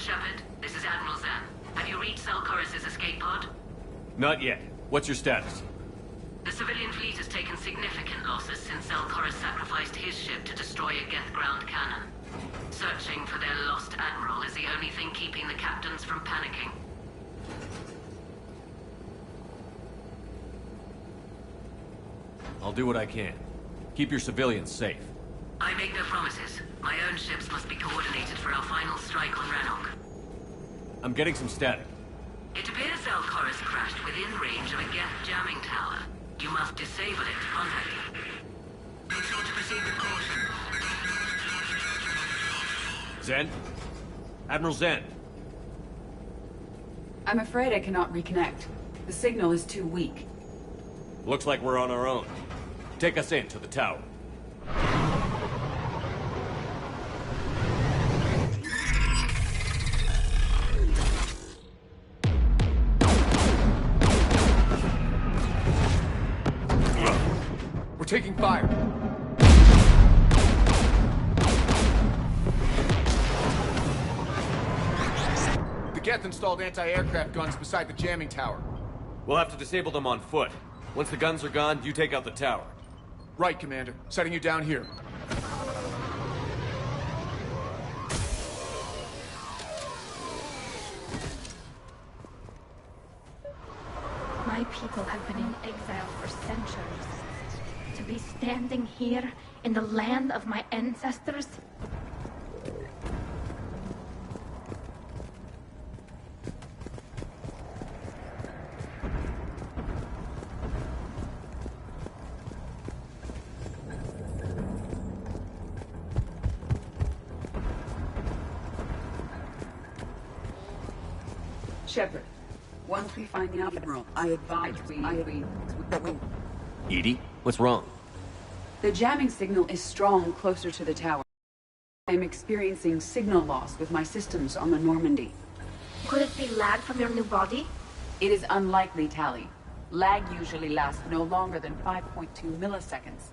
Shepard. This is Admiral Zan. Have you reached Selchoris' escape pod? Not yet. What's your status? The civilian fleet has taken significant losses since Selchoris sacrificed his ship to destroy a Geth ground cannon. Searching for their lost admiral is the only thing keeping the captains from panicking. I'll do what I can. Keep your civilians safe. I make no promises. My own ships must be coordinated for our final strike on Rannoch. I'm getting some static. It appears Selchoris crashed within range of a Geth jamming tower. You must disable it to contact you. Make sure to proceed with caution. Zen? Admiral Zen? I'm afraid I cannot reconnect. The signal is too weak. Looks like we're on our own. Take us in to the tower. We're taking fire. The Geth installed anti-aircraft guns beside the jamming tower. We'll have to disable them on foot. Once the guns are gone, you take out the tower. Right, Commander. Setting you down here. My people have been in exile for centuries. To be standing here in the land of my ancestors? Shepard, once we find the admiral, I advise we... Edie? What's wrong? The jamming signal is strong closer to the tower. I am experiencing signal loss with my systems on the Normandy. Could it be lag from your new body? It is unlikely, Tali. Lag usually lasts no longer than 5.2 milliseconds.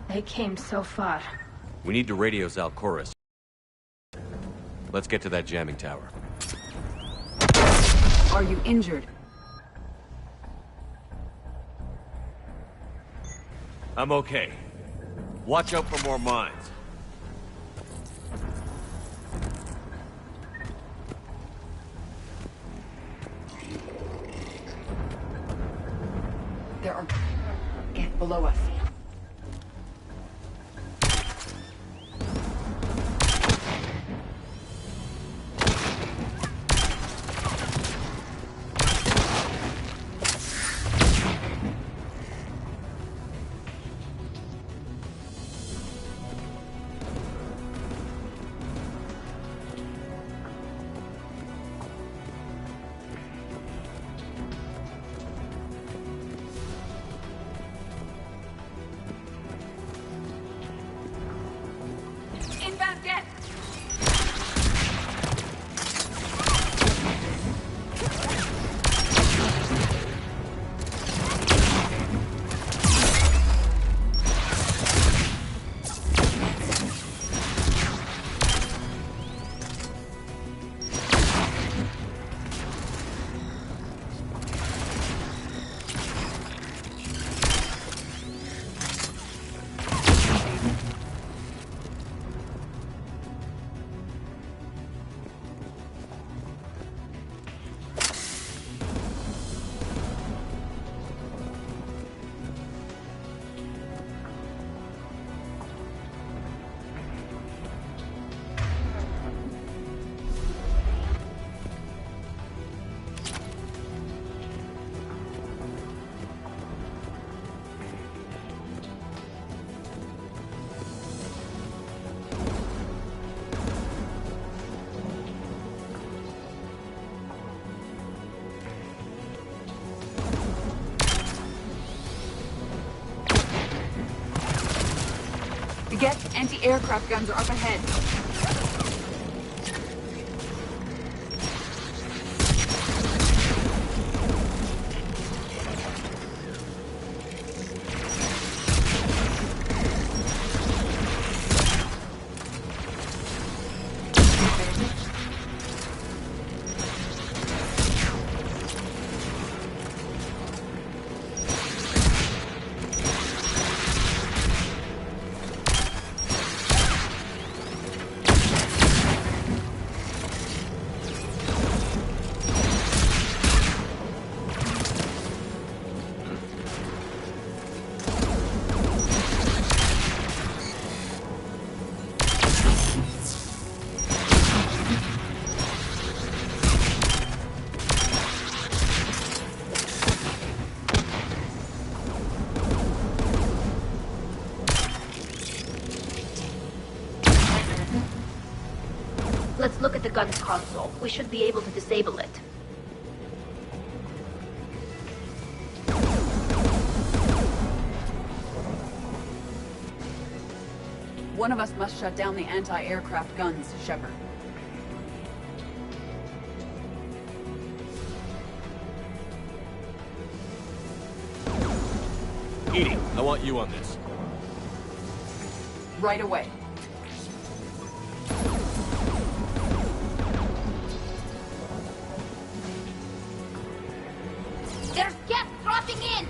They came so far. We need to radio Zalcoris. Let's get to that jamming tower. Are you injured? I'm okay. Watch out for more mines. There are... Get below us. Inbound death! The Geth anti-aircraft guns are up ahead. Let's look at the gun's console. We should be able to disable it. One of us must shut down the anti-aircraft guns, Shepard. EDI, I want you on this. Right away. There's Geth dropping in!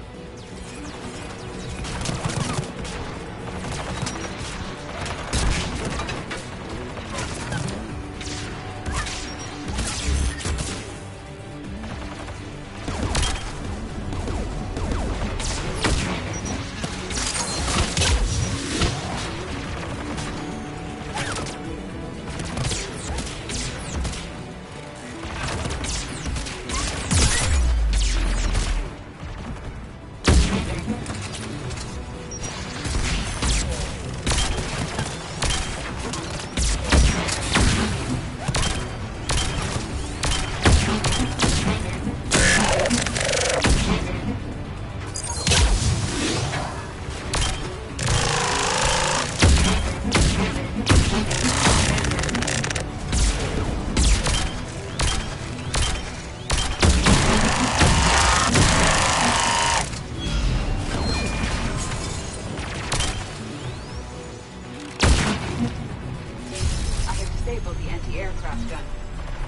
disabled the anti-aircraft gun.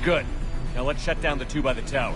Good. Now let's shut down the two by the tower.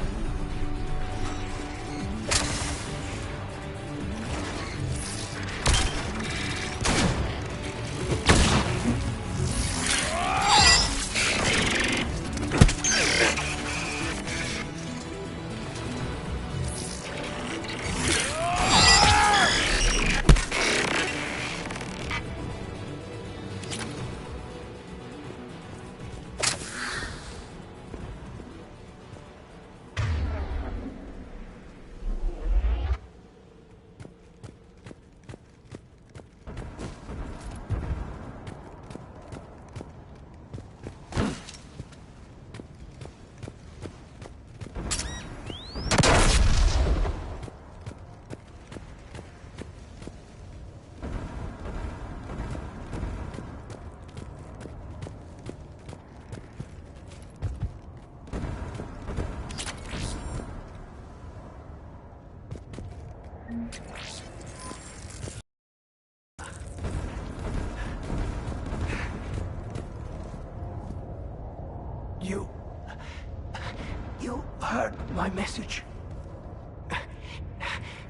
You heard my message.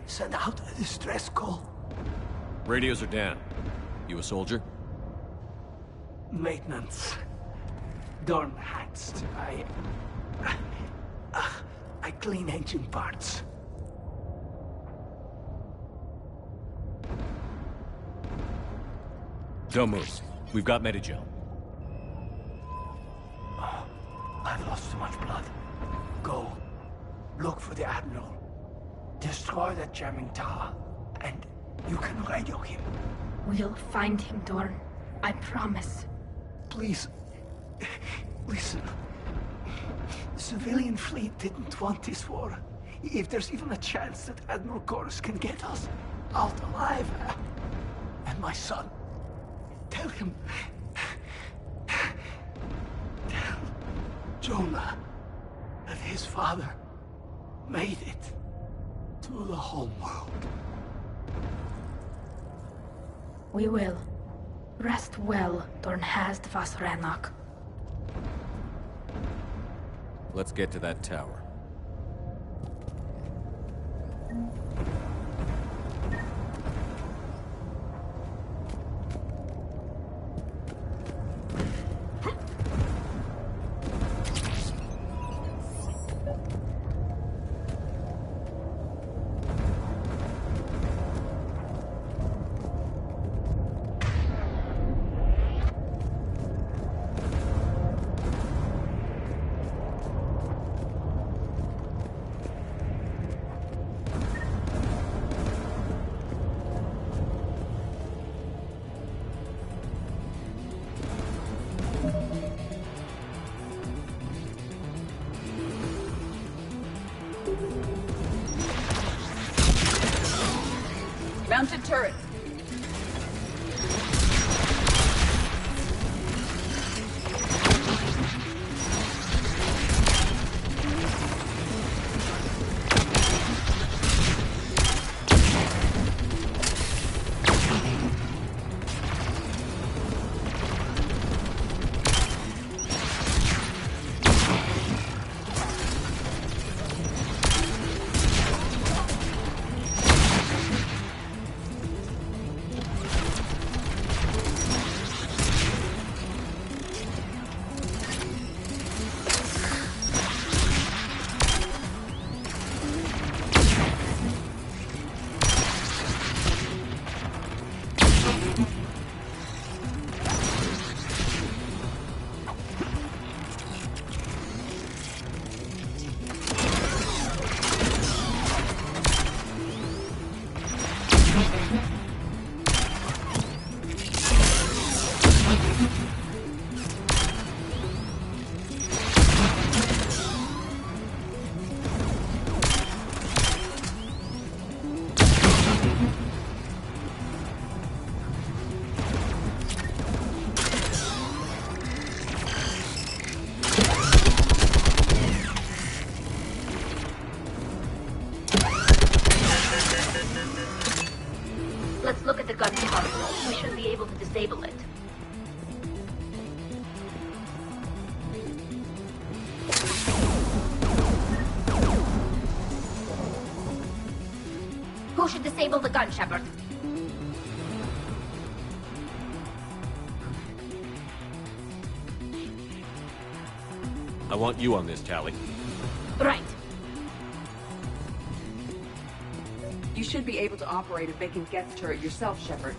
Send out a distress call. Radios are down. You a soldier? Maintenance. Dorn Hanst. I clean engine parts. Don't move. We've got Medigel. I've lost too much blood. Go. Look for the Admiral. Destroy that jamming tower. And you can radio him. We'll find him, Dorn. I promise. Please. Listen. The civilian fleet didn't want this war. If there's even a chance that Admiral Chorus can get us out alive. And my son. Tell him. Tell Jonah that his father made it to the home world. We will. Rest well, Dornhast Vasrenok. Let's get to that tower. Mounted turret. Who should disable the gun, Shepard? I want you on this, Tali. Right. You should be able to operate a vacant Geth turret yourself, Shepard.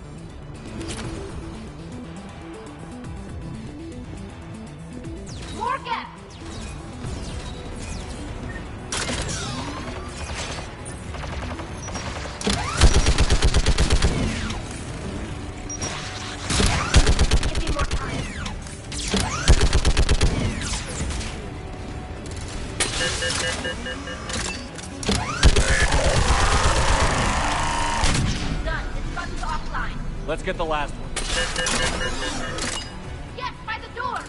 More Geth! Give me more time. Done. This button's offline. Let's get the last one. Yes, by the door!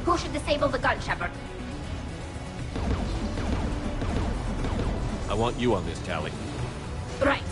Who should disable the gun, Shepard? I want you on this, Tali. Right.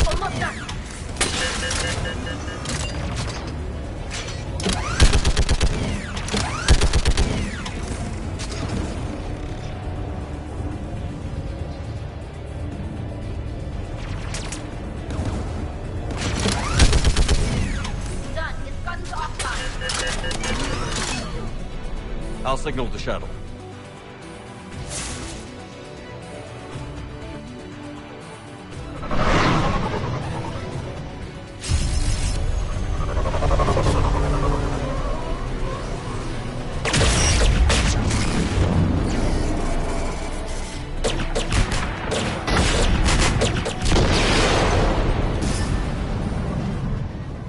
Almost done. Done. This gun's offline. I'll signal the shuttle.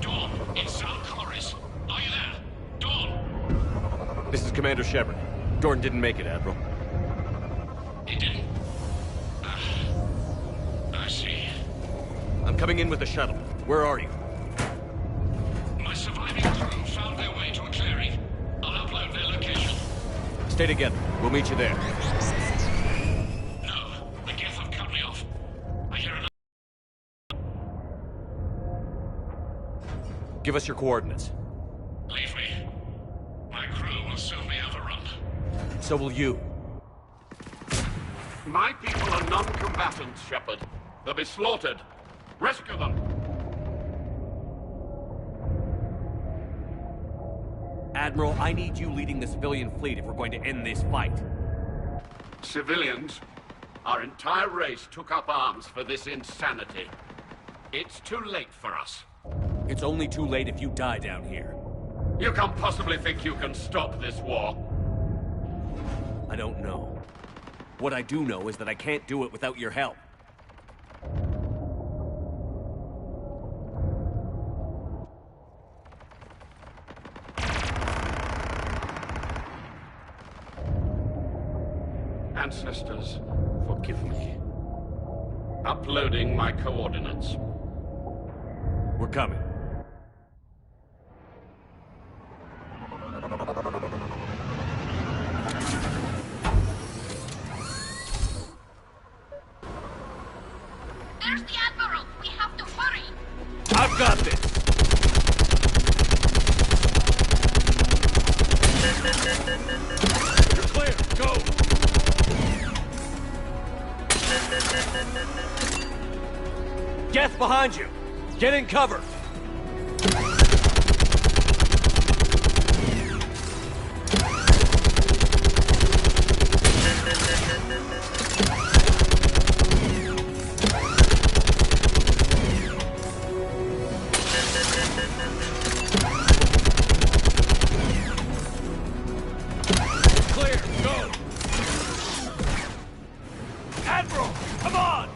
Dawn, it's Alcoris. Are you there? Dawn! This is Commander Shepard. Dorn didn't make it, Admiral. He didn't? I see. I'm coming in with the shuttle. Where are you? My surviving crew found their way to a clearing. I'll upload their location. Stay together. We'll meet you there. No, the Geth have cut me off. I hear another. Give us your coordinates. Leave me. My crew will soon be overrun. So will you. My people are non-combatants, Shepard. They'll be slaughtered. Rescue them! Admiral, I need you leading the civilian fleet if we're going to end this fight. Civilians, our entire race took up arms for this insanity. It's too late for us. It's only too late if you die down here. You can't possibly think you can stop this war. I don't know. What I do know is that I can't do it without your help. Ancestors, forgive me. Uploading my coordinates. We're coming. got this! You're clear! Go! Geth behind you! Get in cover! Clear! Go! Admiral! Come on!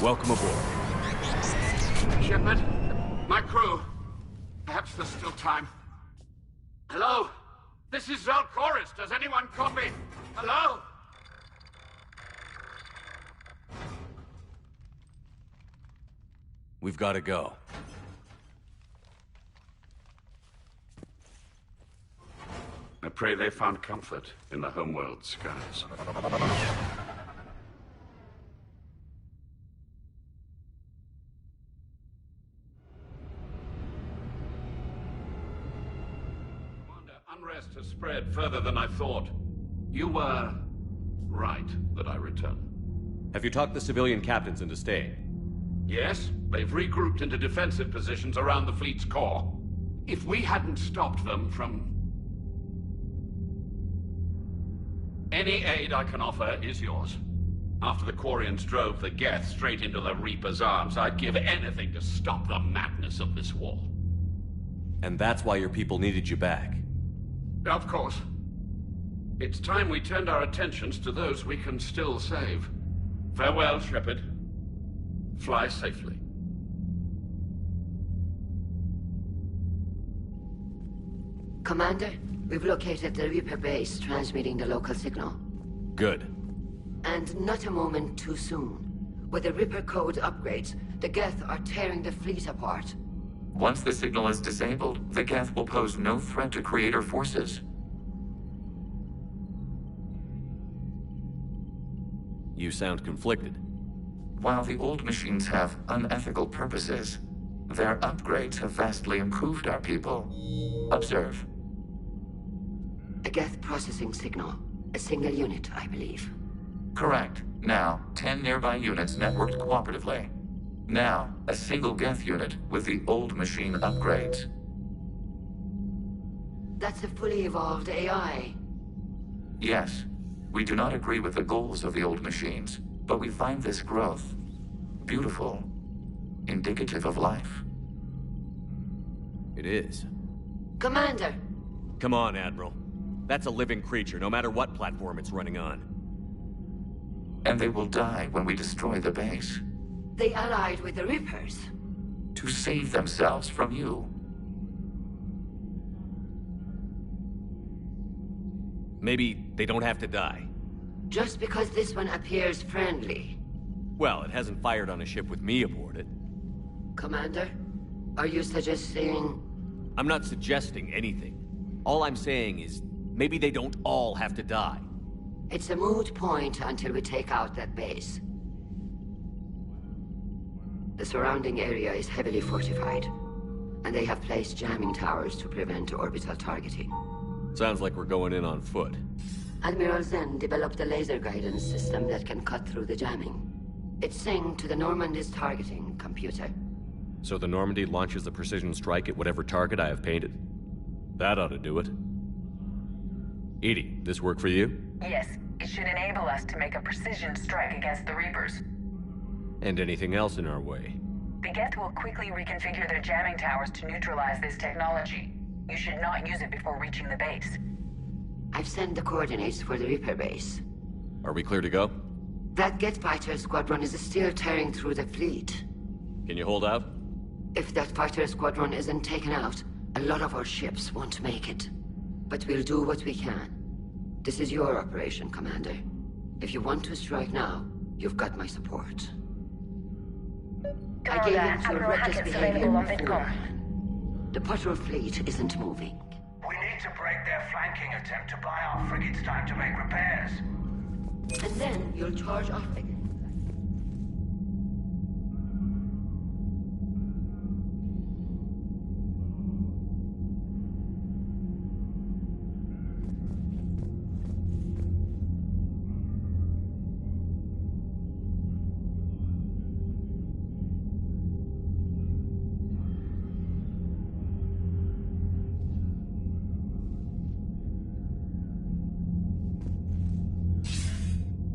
Welcome aboard. Shepard, my crew. Perhaps there's still time. Hello? This is Zal'Koris. Does anyone copy? Hello? We've got to go. I pray they found comfort in the homeworld skies. Unrest has spread further than I thought. You were right that I return. Have you talked the civilian captains into staying? Yes, they've regrouped into defensive positions around the fleet's core. If we hadn't stopped them from... Any aid I can offer is yours. After the Quarians drove the Geth straight into the Reaper's arms, I'd give anything to stop the madness of this war. And that's why your people needed you back. Of course. It's time we turned our attentions to those we can still save. Farewell, Shepard. Fly safely. Commander, we've located the Reaper base transmitting the local signal. Good. And not a moment too soon. With the Reaper code upgrades, the Geth are tearing the fleet apart. Once the signal is disabled, the Geth will pose no threat to Creator forces. You sound conflicted. While the old machines have unethical purposes, their upgrades have vastly improved our people. Observe. A Geth processing signal. A single unit, I believe. Correct. Now, 10 nearby units networked cooperatively. Now, a single Geth unit with the old machine upgrades. That's a fully evolved AI. Yes. We do not agree with the goals of the old machines, but we find this growth beautiful, indicative of life. It is. Commander! Come on, Admiral. That's a living creature, no matter what platform it's running on. And they will die when we destroy the base. They allied with the Reapers. To save themselves from you. Maybe they don't have to die. Just because this one appears friendly. Well, it hasn't fired on a ship with me aboard it. Commander, are you suggesting... I'm not suggesting anything. All I'm saying is, maybe they don't all have to die. It's a moot point until we take out that base. The surrounding area is heavily fortified, and they have placed jamming towers to prevent orbital targeting. Sounds like we're going in on foot. Admiral Zen developed a laser guidance system that can cut through the jamming. It's synced to the Normandy's targeting computer. So the Normandy launches a precision strike at whatever target I have painted. That ought to do it. EDI, this work for you? Yes, it should enable us to make a precision strike against the Reapers. And anything else in our way? The Geth will quickly reconfigure their jamming towers to neutralize this technology. You should not use it before reaching the base. I've sent the coordinates for the Reaper base. Are we clear to go? That Geth fighter squadron is still tearing through the fleet. Can you hold out? If that fighter squadron isn't taken out, a lot of our ships won't make it. But we'll do what we can. This is your operation, Commander. If you want to strike now, you've got my support. I gave in to your reckless behavior before. The patrol fleet isn't moving. We need to break their flanking attempt to buy our frigates time to make repairs. And then you'll charge off again.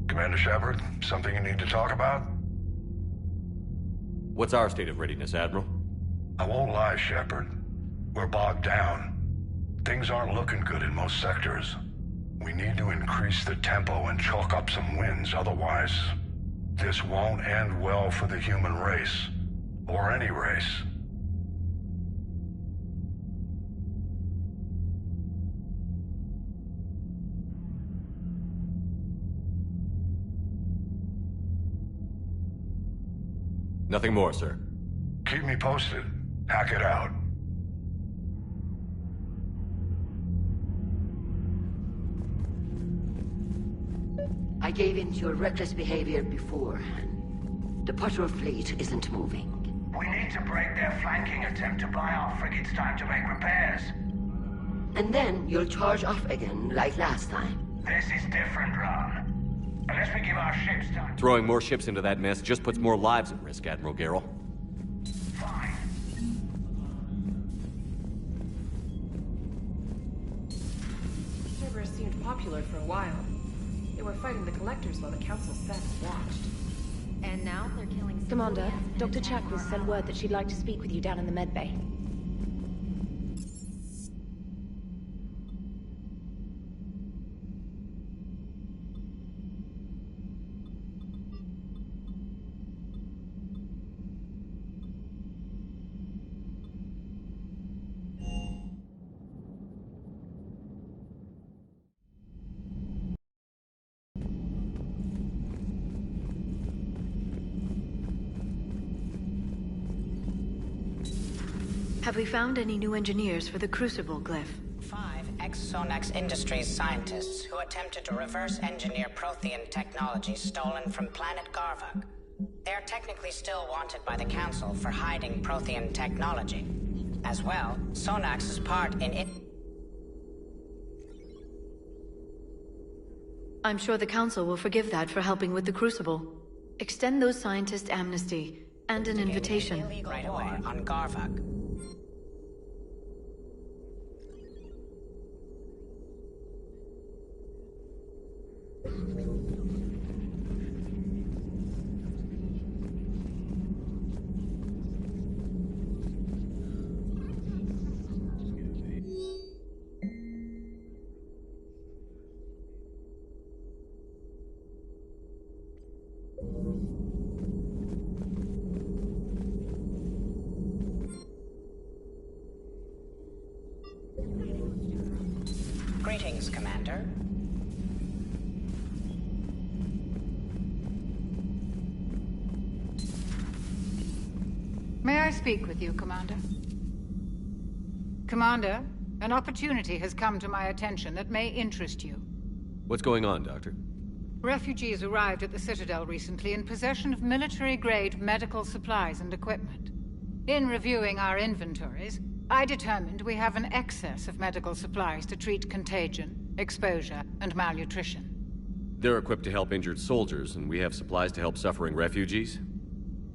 Commander Shepard, something you need to talk about? What's our state of readiness, Admiral? I won't lie, Shepard. We're bogged down. Things aren't looking good in most sectors. We need to increase the tempo and chalk up some wins, otherwise this won't end well for the human race. Or any race. Nothing more, sir. Keep me posted. Hack it out. I gave in to your reckless behavior beforehand. The patrol fleet isn't moving. We need to break their flanking attempt to buy our frigates time to make repairs. And then you'll charge off again, like last time. This is different, Ron. Unless we give our ships time. Throwing more ships into that mess just puts more lives at risk, Admiral Garrel. Fine. Cerberus seemed popular for a while. They were fighting the Collectors while the Council sat and watched. And now they're killing... Commander, Dr. Chakwas sent word that she'd like to speak with you down in the medbay. Have we found any new engineers for the Crucible glyph? 5 ex-Sonax Industries scientists who attempted to reverse engineer Prothean technology stolen from planet Garvug. They are technically still wanted by the Council for hiding Prothean technology. As well, Sonax's part in it... I'm sure the Council will forgive that for helping with the Crucible. Extend those scientists amnesty and an invitation. Right away on Garvug. Greetings, Commander. May I speak with you, Commander? Commander, an opportunity has come to my attention that may interest you. What's going on, Doctor? Refugees arrived at the Citadel recently in possession of military-grade medical supplies and equipment. In reviewing our inventories, I determined we have an excess of medical supplies to treat contagion, exposure, and malnutrition. They're equipped to help injured soldiers, and we have supplies to help suffering refugees?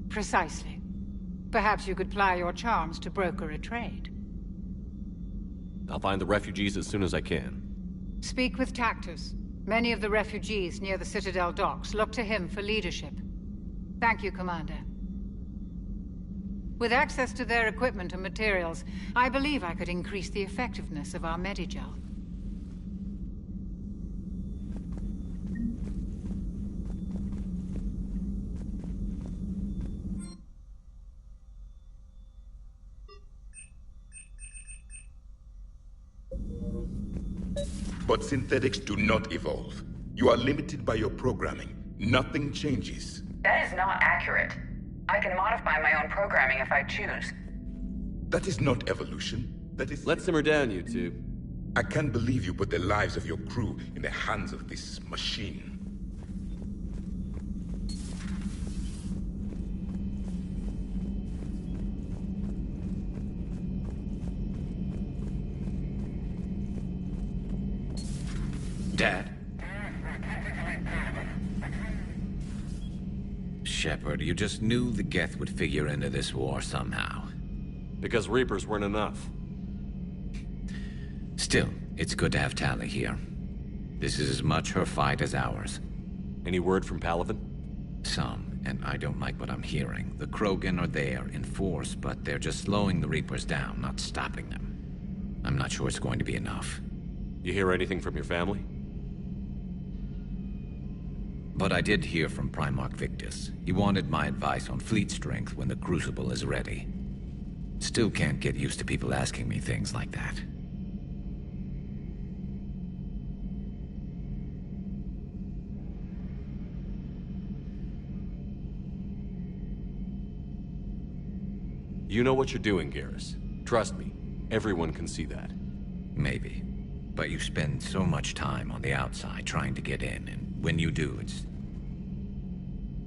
Precisely. Perhaps you could ply your charms to broker a trade. I'll find the refugees as soon as I can. Speak with Tactus. Many of the refugees near the Citadel docks look to him for leadership. Thank you, Commander. With access to their equipment and materials, I believe I could increase the effectiveness of our Medigel. But synthetics do not evolve. You are limited by your programming. Nothing changes. That is not accurate. I can modify my own programming if I choose. That is not evolution. That is... Let's simmer down, you two. I can't believe you put the lives of your crew in the hands of this machine. Dad? Shepard, you just knew the Geth would figure into this war somehow. Because Reapers weren't enough. Still, it's good to have Tali here. This is as much her fight as ours. Any word from Palaven? Some, and I don't like what I'm hearing. The Krogan are there in force, but they're just slowing the Reapers down, not stopping them. I'm not sure it's going to be enough. You hear anything from your family? But I did hear from Primarch Victus. He wanted my advice on fleet strength when the Crucible is ready. Still can't get used to people asking me things like that. You know what you're doing, Garrus. Trust me, everyone can see that. Maybe. But you spend so much time on the outside trying to get in, and when you do, it's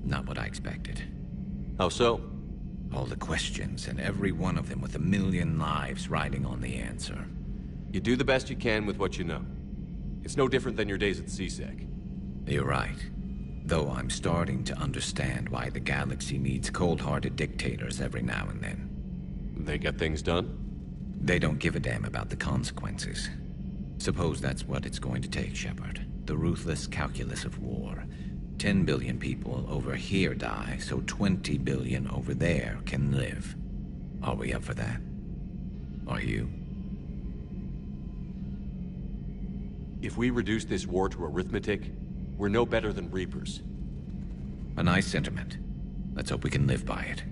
not what I expected. How so? All the questions, and every one of them with a million lives riding on the answer. You do the best you can with what you know. It's no different than your days at CSEC. You're right. Though I'm starting to understand why the galaxy needs cold-hearted dictators every now and then. They get things done? They don't give a damn about the consequences. Suppose that's what it's going to take, Shepard. The ruthless calculus of war. 10 billion people over here die, so 20 billion over there can live. Are we up for that? Are you? If we reduce this war to arithmetic, we're no better than Reapers. A nice sentiment. Let's hope we can live by it.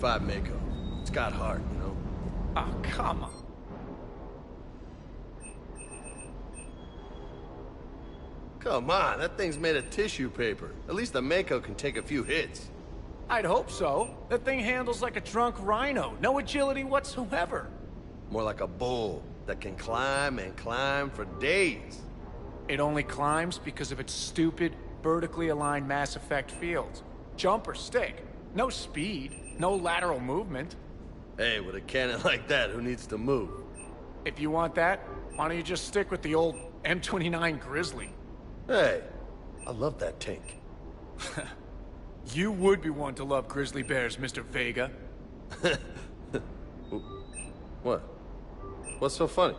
Mako. It's got heart, you know? Oh, come on. Come on, that thing's made of tissue paper. At least the Mako can take a few hits. I'd hope so. That thing handles like a drunk rhino. No agility whatsoever. More like a bull that can climb and climb for days. It only climbs because of its stupid, vertically aligned Mass Effect fields. Jump or stick. No speed. No lateral movement. Hey, with a cannon like that, who needs to move? If you want that, why don't you just stick with the old M29 Grizzly? Hey, I love that tank. You would be one to love grizzly bears, Mr. Vega. What? What's so funny?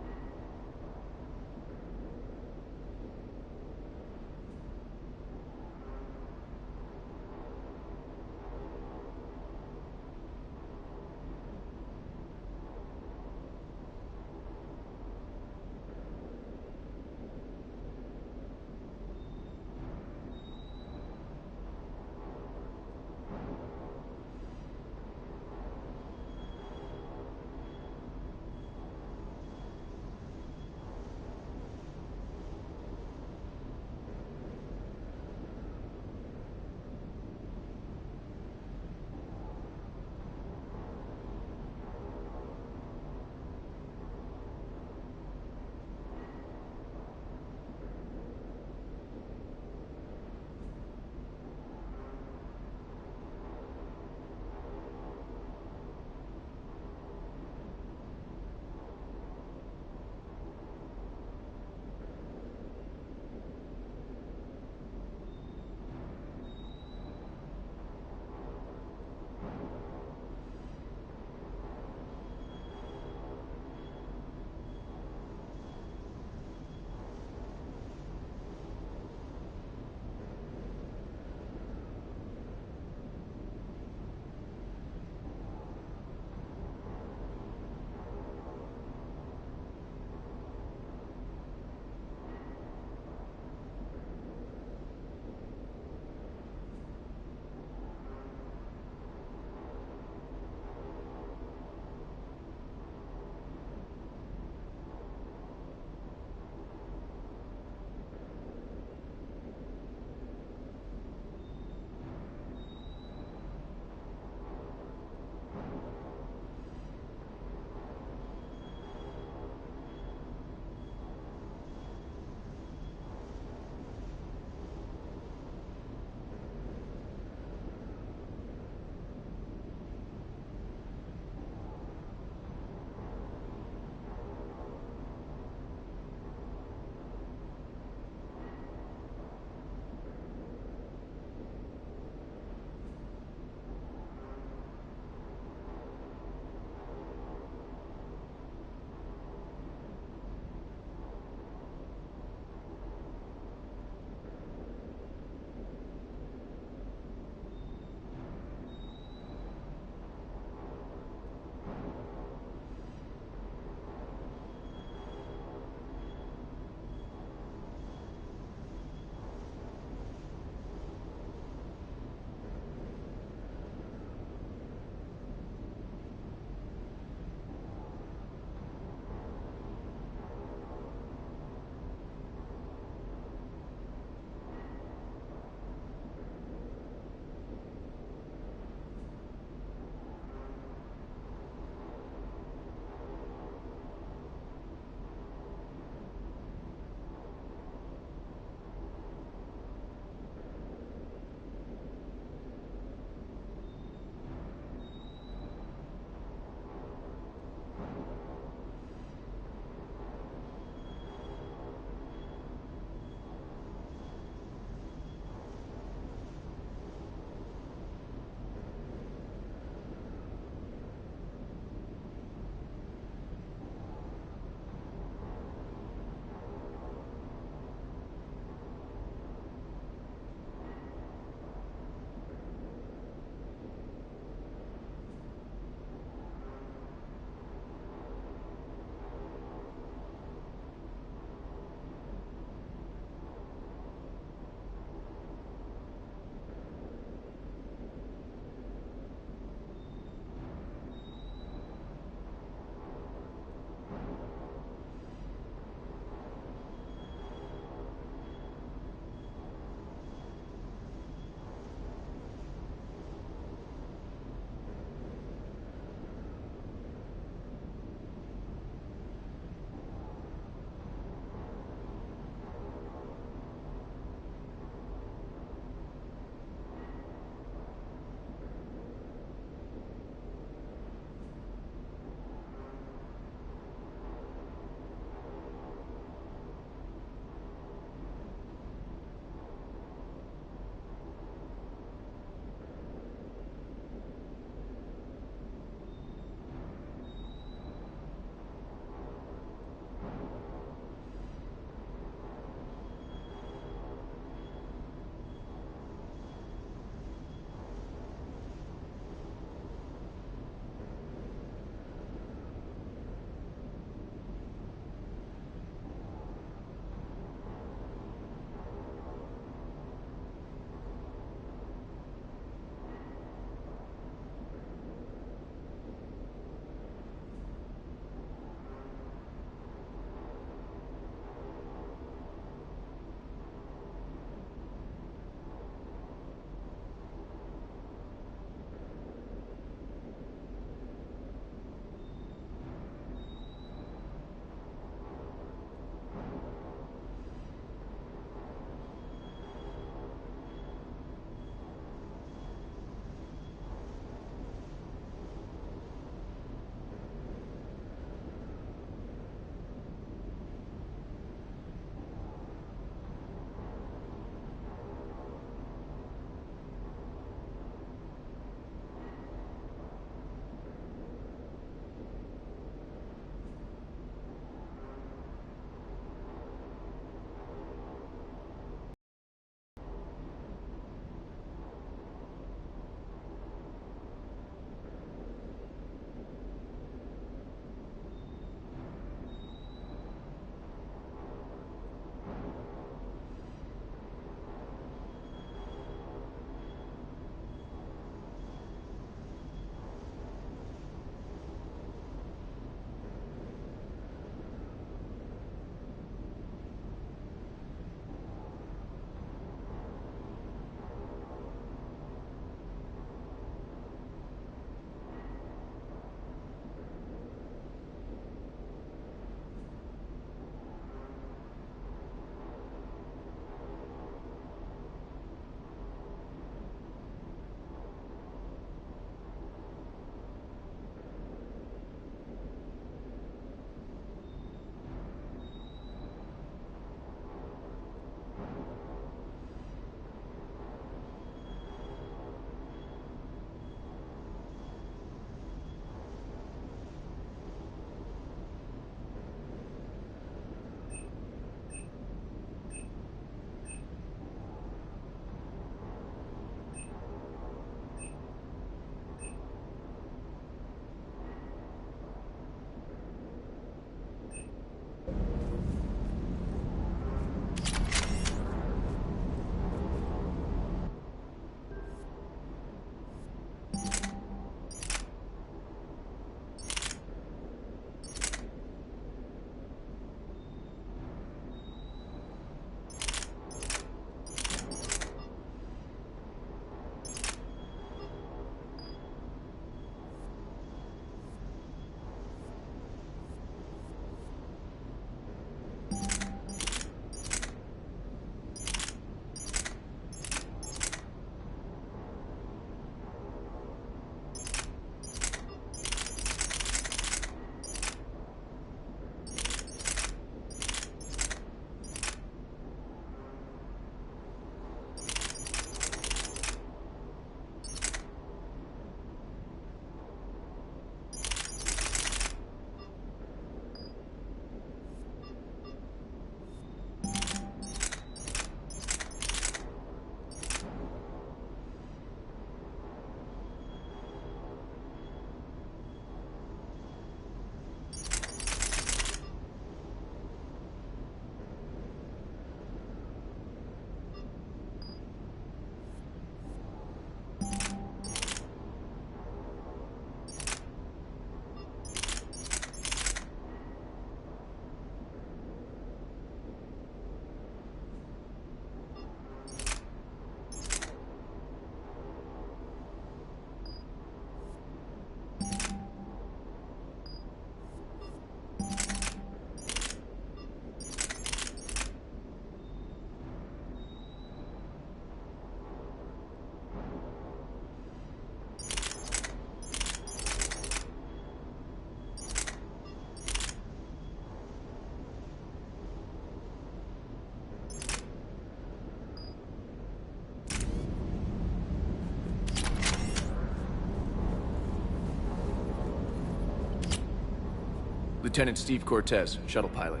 Lieutenant Steve Cortez, shuttle pilot.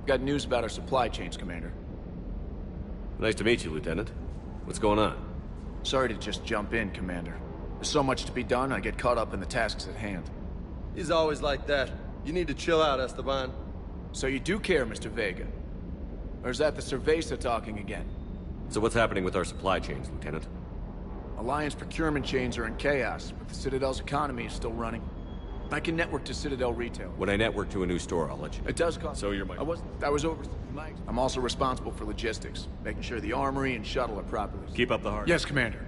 Got news about our supply chains, Commander. Nice to meet you, Lieutenant. What's going on? Sorry to just jump in, Commander. There's so much to be done, I get caught up in the tasks at hand. He's always like that. You need to chill out, Esteban. So you do care, Mr. Vega? Or is that the Cerveza talking again? So what's happening with our supply chains, Lieutenant? Alliance procurement chains are in chaos, but the Citadel's economy is still running. I can network to Citadel retail. When I network to a new store, I'll let you know. It does cost. So you're my... I was over... I'm also responsible for logistics, making sure the armory and shuttle are properly... Keep up the hard work. Yes, Commander.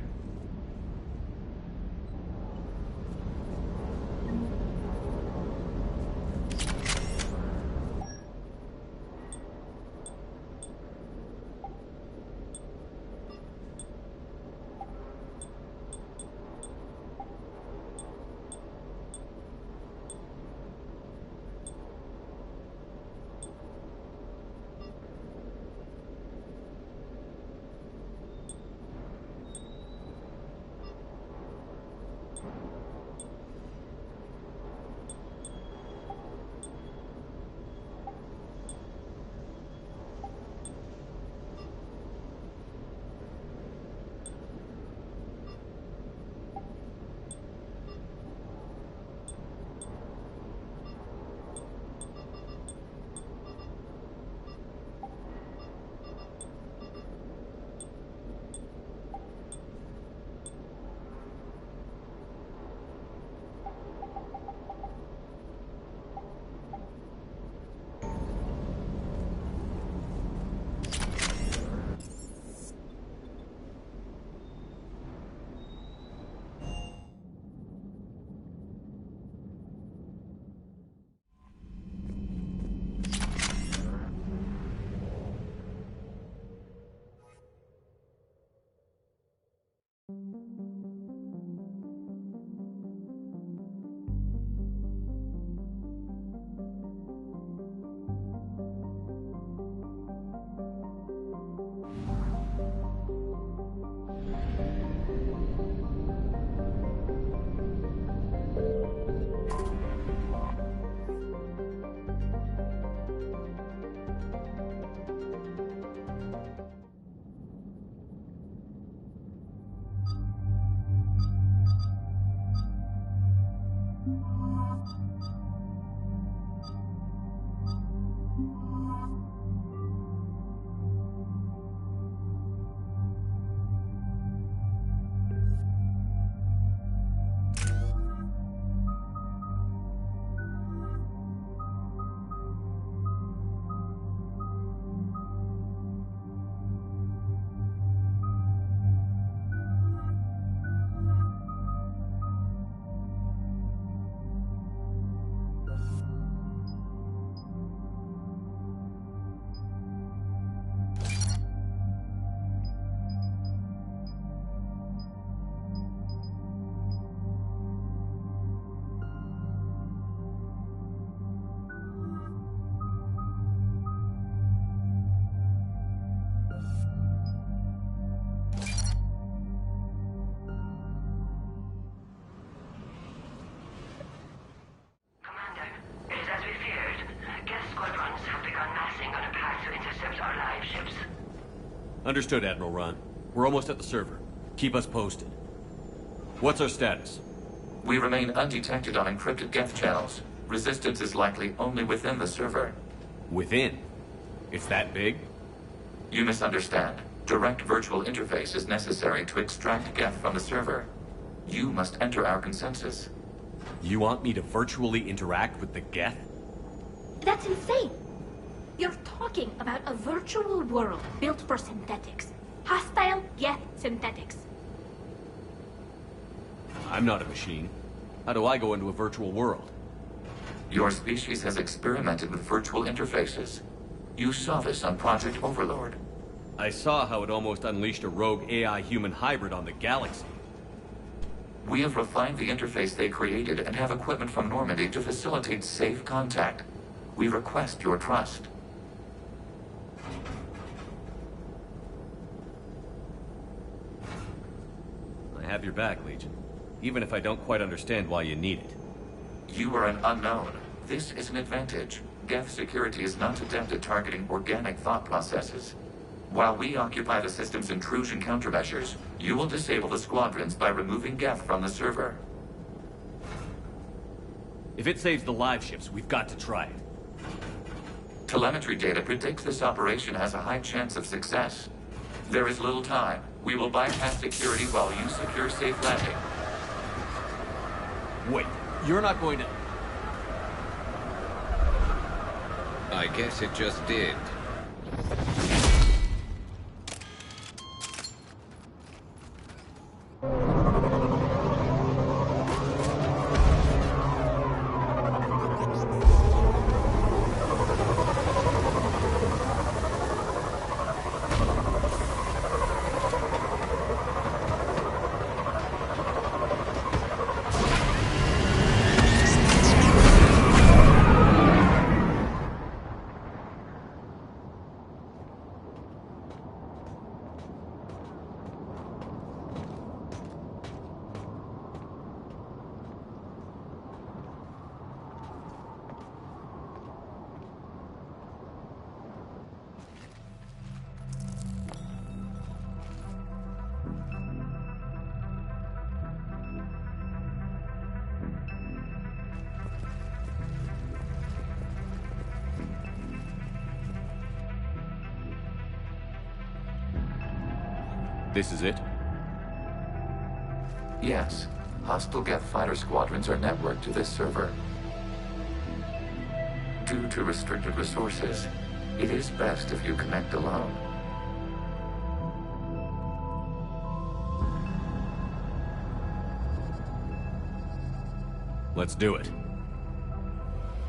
Understood, Admiral Ron. We're almost at the server. Keep us posted. What's our status? We remain undetected on encrypted Geth channels. Resistance is likely only within the server. Within? It's that big? You misunderstand. Direct virtual interface is necessary to extract Geth from the server. You must enter our consensus. You want me to virtually interact with the Geth? That's insane! You're talking about a virtual world built for synthetics. Hostile Geth synthetics. I'm not a machine. How do I go into a virtual world? Your species has experimented with virtual interfaces. You saw this on Project Overlord. I saw how it almost unleashed a rogue AI-human hybrid on the galaxy. We have refined the interface they created and have equipment from Normandy to facilitate safe contact. We request your trust. I have your back, Legion. Even if I don't quite understand why you need it. You are an unknown. This is an advantage. Geth security is not adept at targeting organic thought processes. While we occupy the system's intrusion countermeasures, you will disable the squadrons by removing Geth from the server. If it saves the live ships, we've got to try it. Telemetry data predicts this operation has a high chance of success. There is little time. We will bypass security while you secure safe landing. Wait, you're not going to... I guess it just did. This is it? Yes. Hostile Geth fighter squadrons are networked to this server. Due to restricted resources, it is best if you connect alone. Let's do it.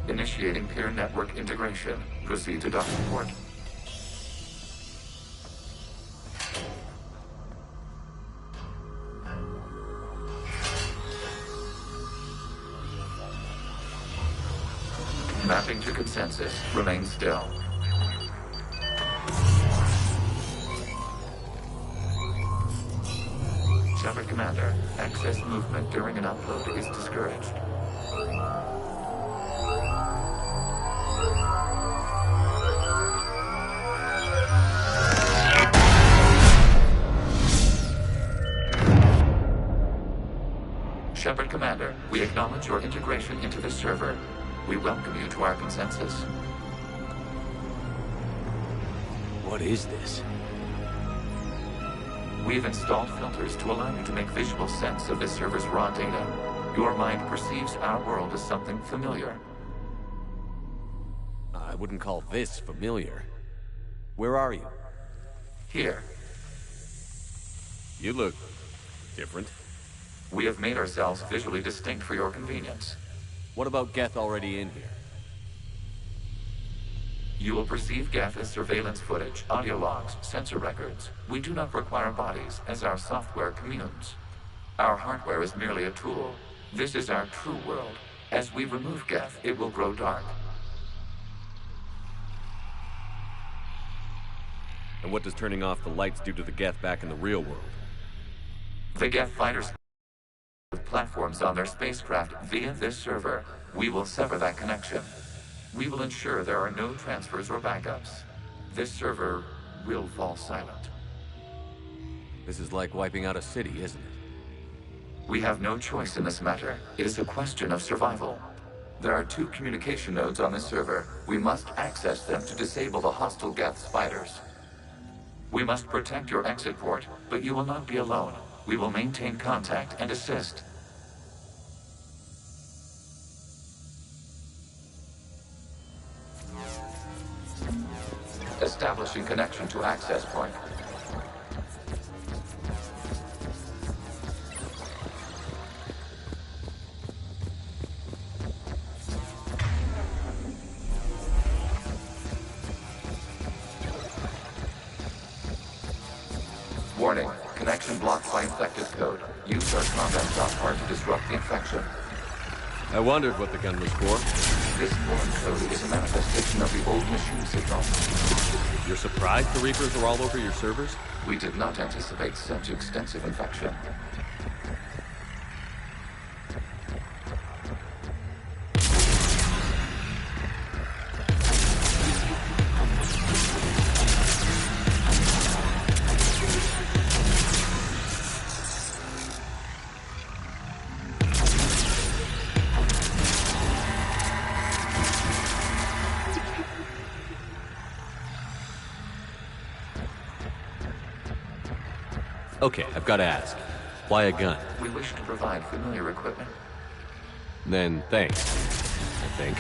Initiating peer network integration. Proceed to docking port. Mapping to consensus. Remain still. Shepard Commander, access movement during an upload is discouraged. Shepard Commander, we acknowledge your integration into the server. We welcome you to our consensus. What is this? We've installed filters to allow you to make visual sense of this server's raw data. Your mind perceives our world as something familiar. I wouldn't call this familiar. Where are you? Here. You look different. We have made ourselves visually distinct for your convenience. What about Geth already in here? You will perceive Geth as surveillance footage, audio logs, sensor records. We do not require bodies, as our software communes. Our hardware is merely a tool. This is our true world. As we remove Geth, it will grow dark. And what does turning off the lights do to the Geth back in the real world? The Geth fighters with platforms on their spacecraft via this server. We will sever that connection. We will ensure there are no transfers or backups. This server will fall silent. This is like wiping out a city, isn't it? We have no choice in this matter. It is a question of survival. There are 2 communication nodes on this server. We must access them to disable the hostile Geth fighters. We must protect your exit port, but you will not be alone. We will maintain contact and assist. Establishing connection to access point. Warning, connection blocked by infected code. Use our combat software to disrupt the infection. I wondered what the gun was for. This foreign code is a manifestation of the old machine signal. You're surprised the Reapers are all over your servers? We did not anticipate such extensive infection. Okay, I've got to ask. Why a gun? We wish to provide familiar equipment. Then thanks, I think.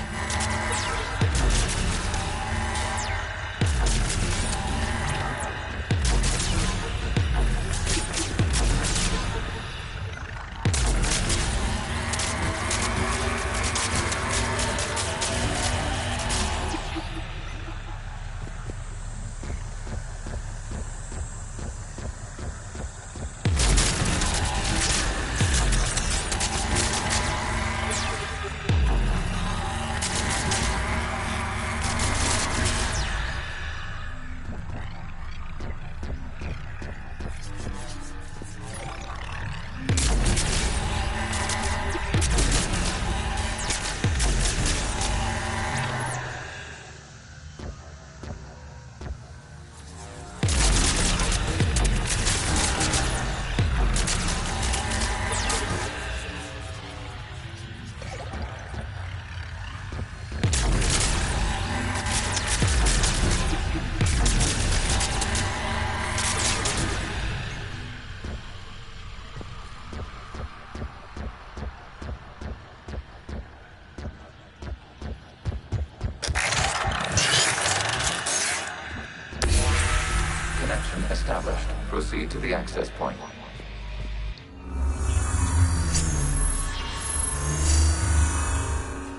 Established. Proceed to the access point.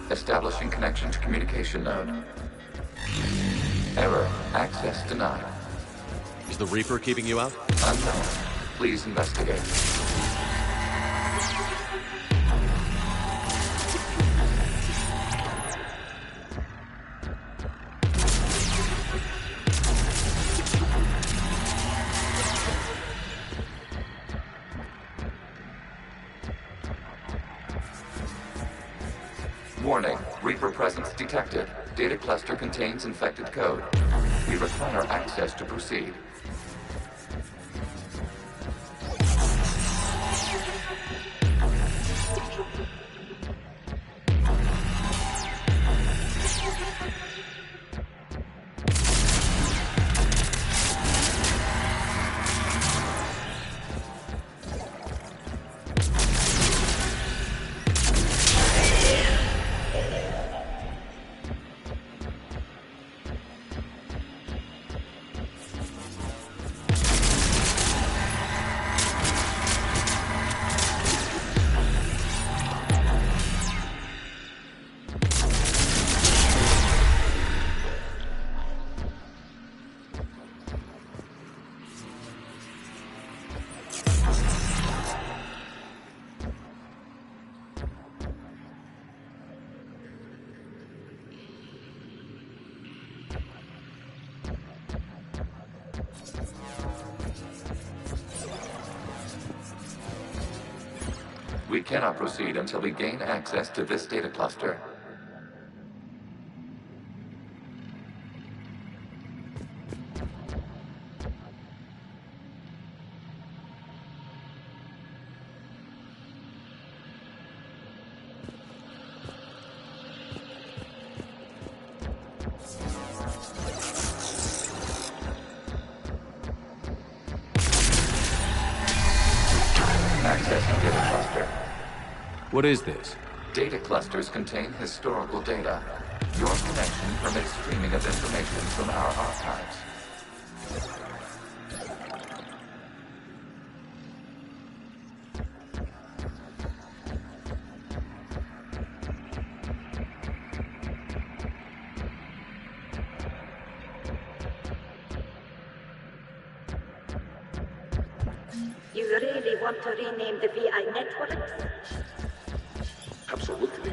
Establishing connection to communication node. Error. Access denied. Is the Reaper keeping you out? Unknown. Please investigate. Warning, Reaper presence detected. Data cluster contains infected code. We require access to proceed. We cannot proceed until we gain access to this data cluster. Accessing data cluster. What is this? Data clusters contain historical data. Your connection permits streaming of information from our archives. You really want to rename the VI networks? Absolutely.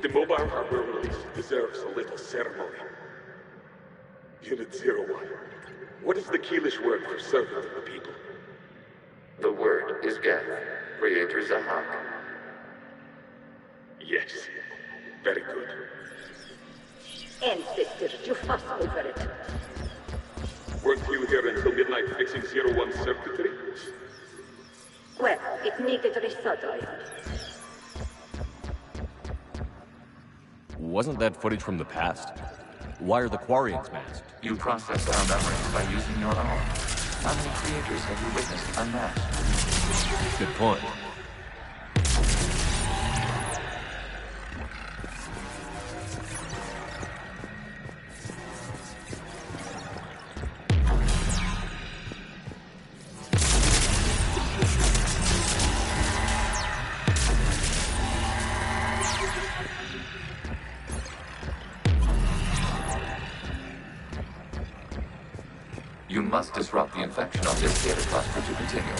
The mobile hardware release deserves a little ceremony. Unit 01. What is the Keelish word for servant of the people? The word is Geth, Creator Zahak. Yes. Very good. Ancestors, you fuss over it. Weren't you here until midnight fixing 01's circuitry? Well, it needed resoldering. Wasn't that footage from the past? Why are the Quarians masked? You process our memories by using your own. How many creators have you witnessed unmasked? Good point. You must disrupt the infection on this data cluster to continue.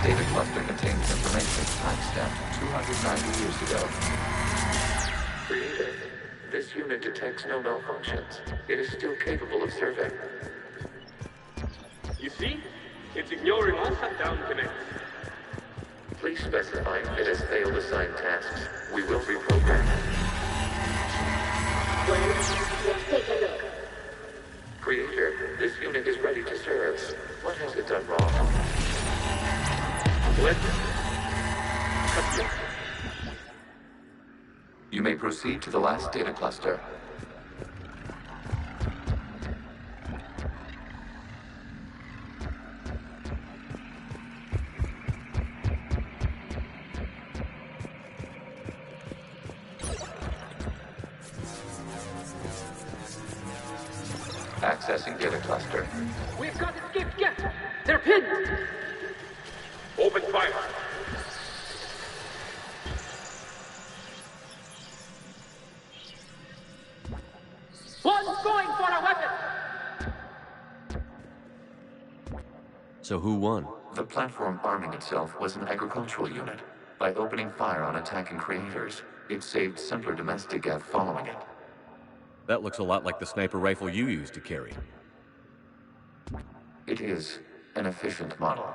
Data cluster contains information timestamped 290 years ago. Creator, this unit detects no malfunctions. It is still capable of serving. You see? It's ignoring all shutdown connects. Please specify if it has failed assigned tasks. We will reprogram it. Well, let's take a look. Creator, this unit is ready to serve. What has it done wrong? You may proceed to the last data cluster. Accessing data cluster. We've got escaped guests! They're pinned! Open fire! One's going for a weapon! So who won? The platform arming itself was an agricultural unit. By opening fire on attacking creators, it saved simpler domestic Gev following it. That looks a lot like the sniper rifle you used to carry. It is an efficient model.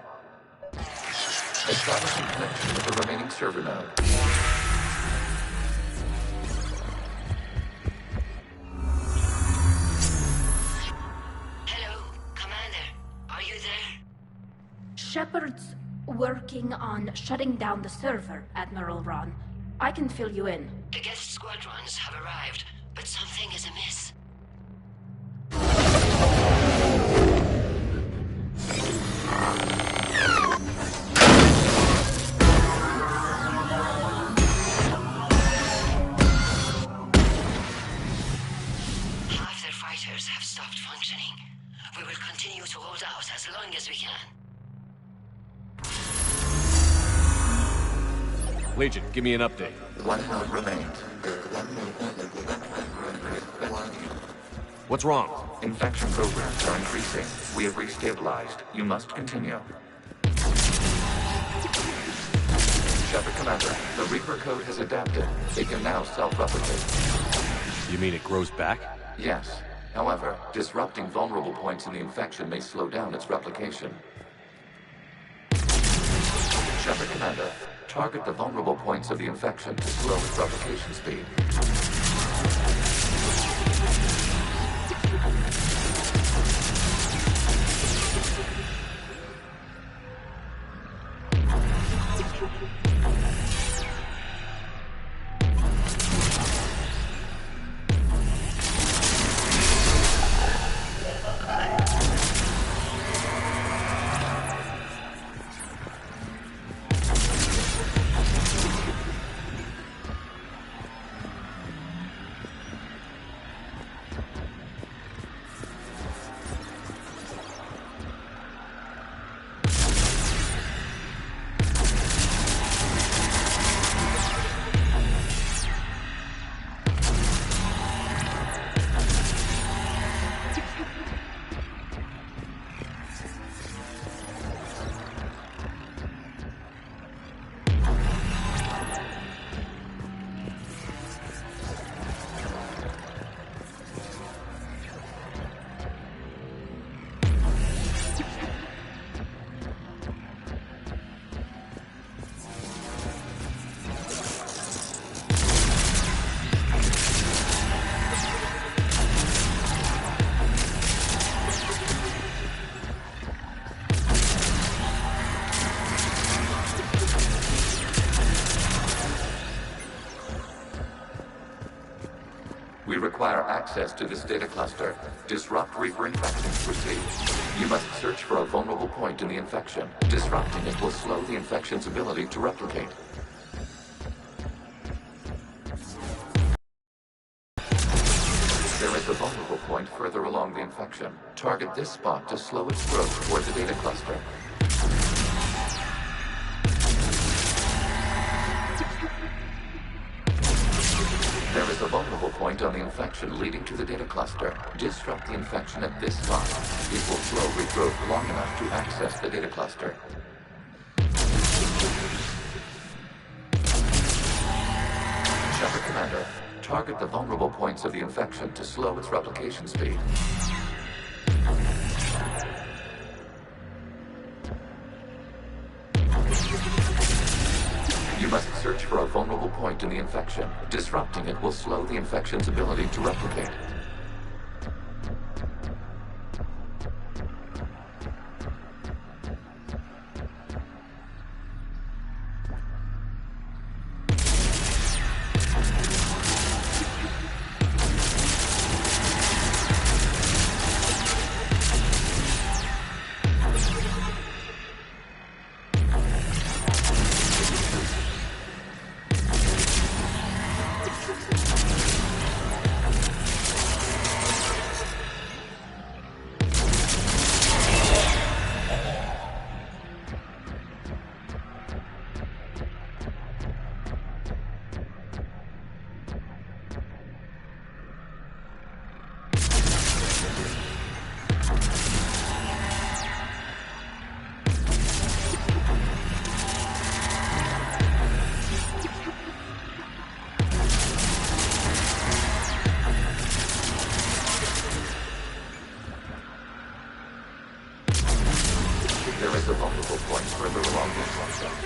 Establishing connection with the remaining server node. Hello, Commander. Are you there? Shepard's working on shutting down the server, Admiral Ron. I can fill you in. The guest squadrons have arrived, but something is amiss. Half their fighters have stopped functioning. We will continue to hold out as long as we can. Legion, give me an update. One node remains. What's wrong? Infection programs are increasing. We have restabilized. You must continue. Shepard Commander, the Reaper code has adapted. It can now self-replicate. You mean it grows back? Yes. However, disrupting vulnerable points in the infection may slow down its replication. Shepard Commander, target the vulnerable points of the infection to slow its replication speed. require access to this data cluster. Disrupt Reaper infection to proceed. You must search for a vulnerable point in the infection. Disrupting it will slow the infection's ability to replicate. There is a vulnerable point further along the infection. Target this spot to slow its growth toward the data cluster. There is a vulnerable point on the infection leading to the data cluster. Disrupt the infection at this spot. It will slow regrowth long enough to access the data cluster. Shepard Commander, target the vulnerable points of the infection to slow its replication speed. You must search for a vulnerable point in the infection. Disrupting it will slow the infection's ability to replicate.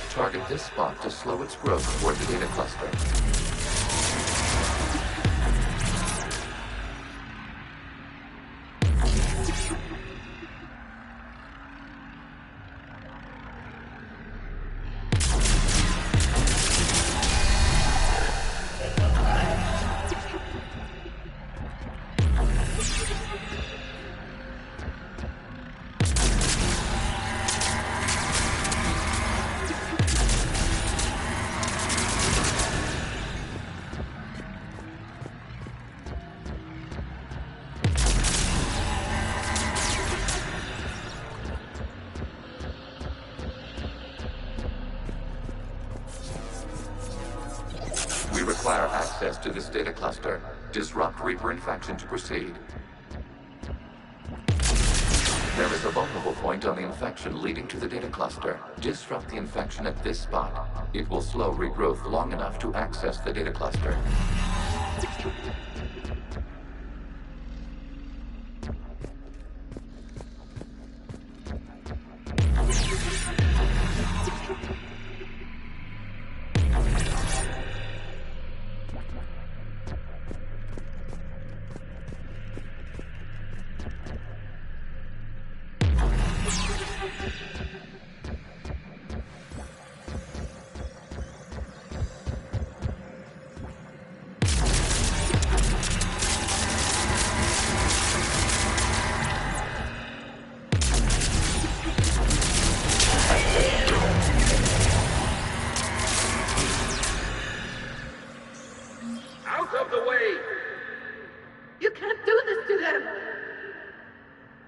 Target this spot to slow its growth toward the data cluster. Require access to this data cluster. Disrupt Reaper infection to proceed. There is a vulnerable point on the infection leading to the data cluster. Disrupt the infection at this spot. It will slow regrowth long enough to access the data cluster.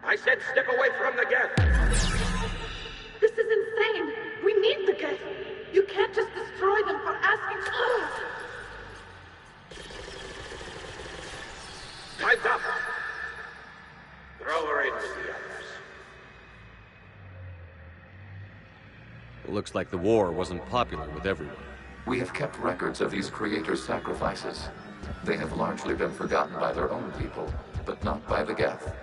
I said step away from the geth! This is insane! We need the geth! You can't just destroy them for asking... Time's up! Throw her in with the others. Looks like the war wasn't popular with everyone. We have kept records of these creators' sacrifices. They have largely been forgotten by their own people, but not by the Geth.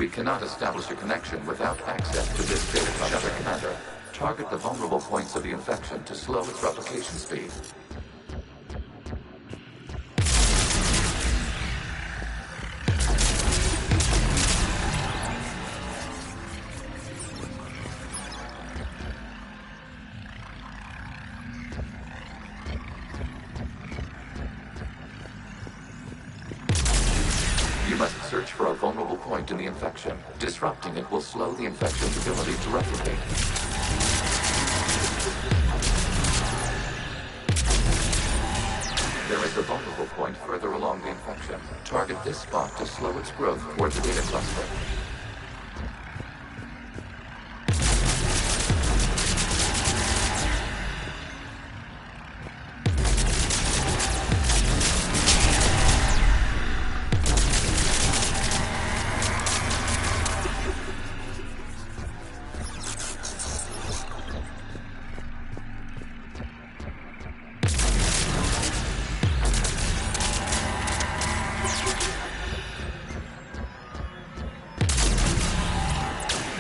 We cannot establish a connection without access to this data cluster. Commander, target the vulnerable points of the infection to slow its replication speed. You must search for a vulnerable point in the infection. Disrupting it will slow the infection's ability to replicate. There is a vulnerable point further along the infection. Target this spot to slow its growth towards the data cluster.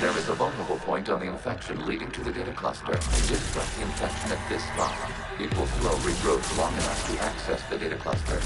There is a vulnerable point on the infection leading to the data cluster. Disrupt the infection at this spot. It will slow regrowth long enough to access the data cluster.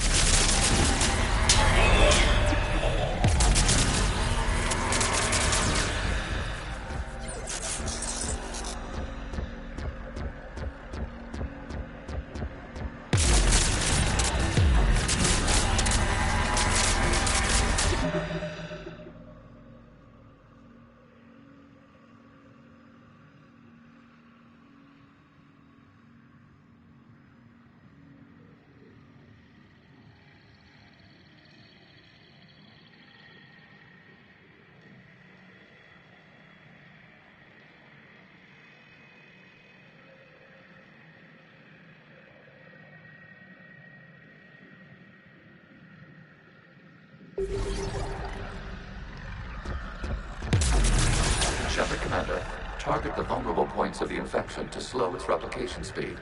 Shepard Commander, target the vulnerable points of the infection to slow its replication speed.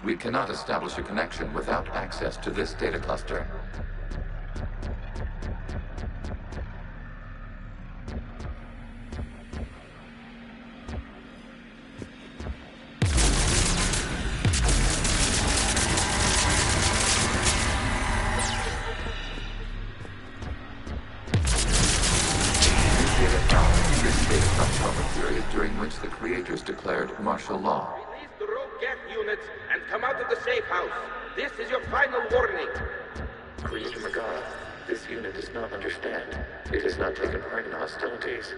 We cannot establish a connection without access to this data cluster. During which the creators declared martial law. Release the rogue Geth units and come out of the safe house. This is your final warning. Creator Megara, this unit does not understand. It has not taken part in hostilities.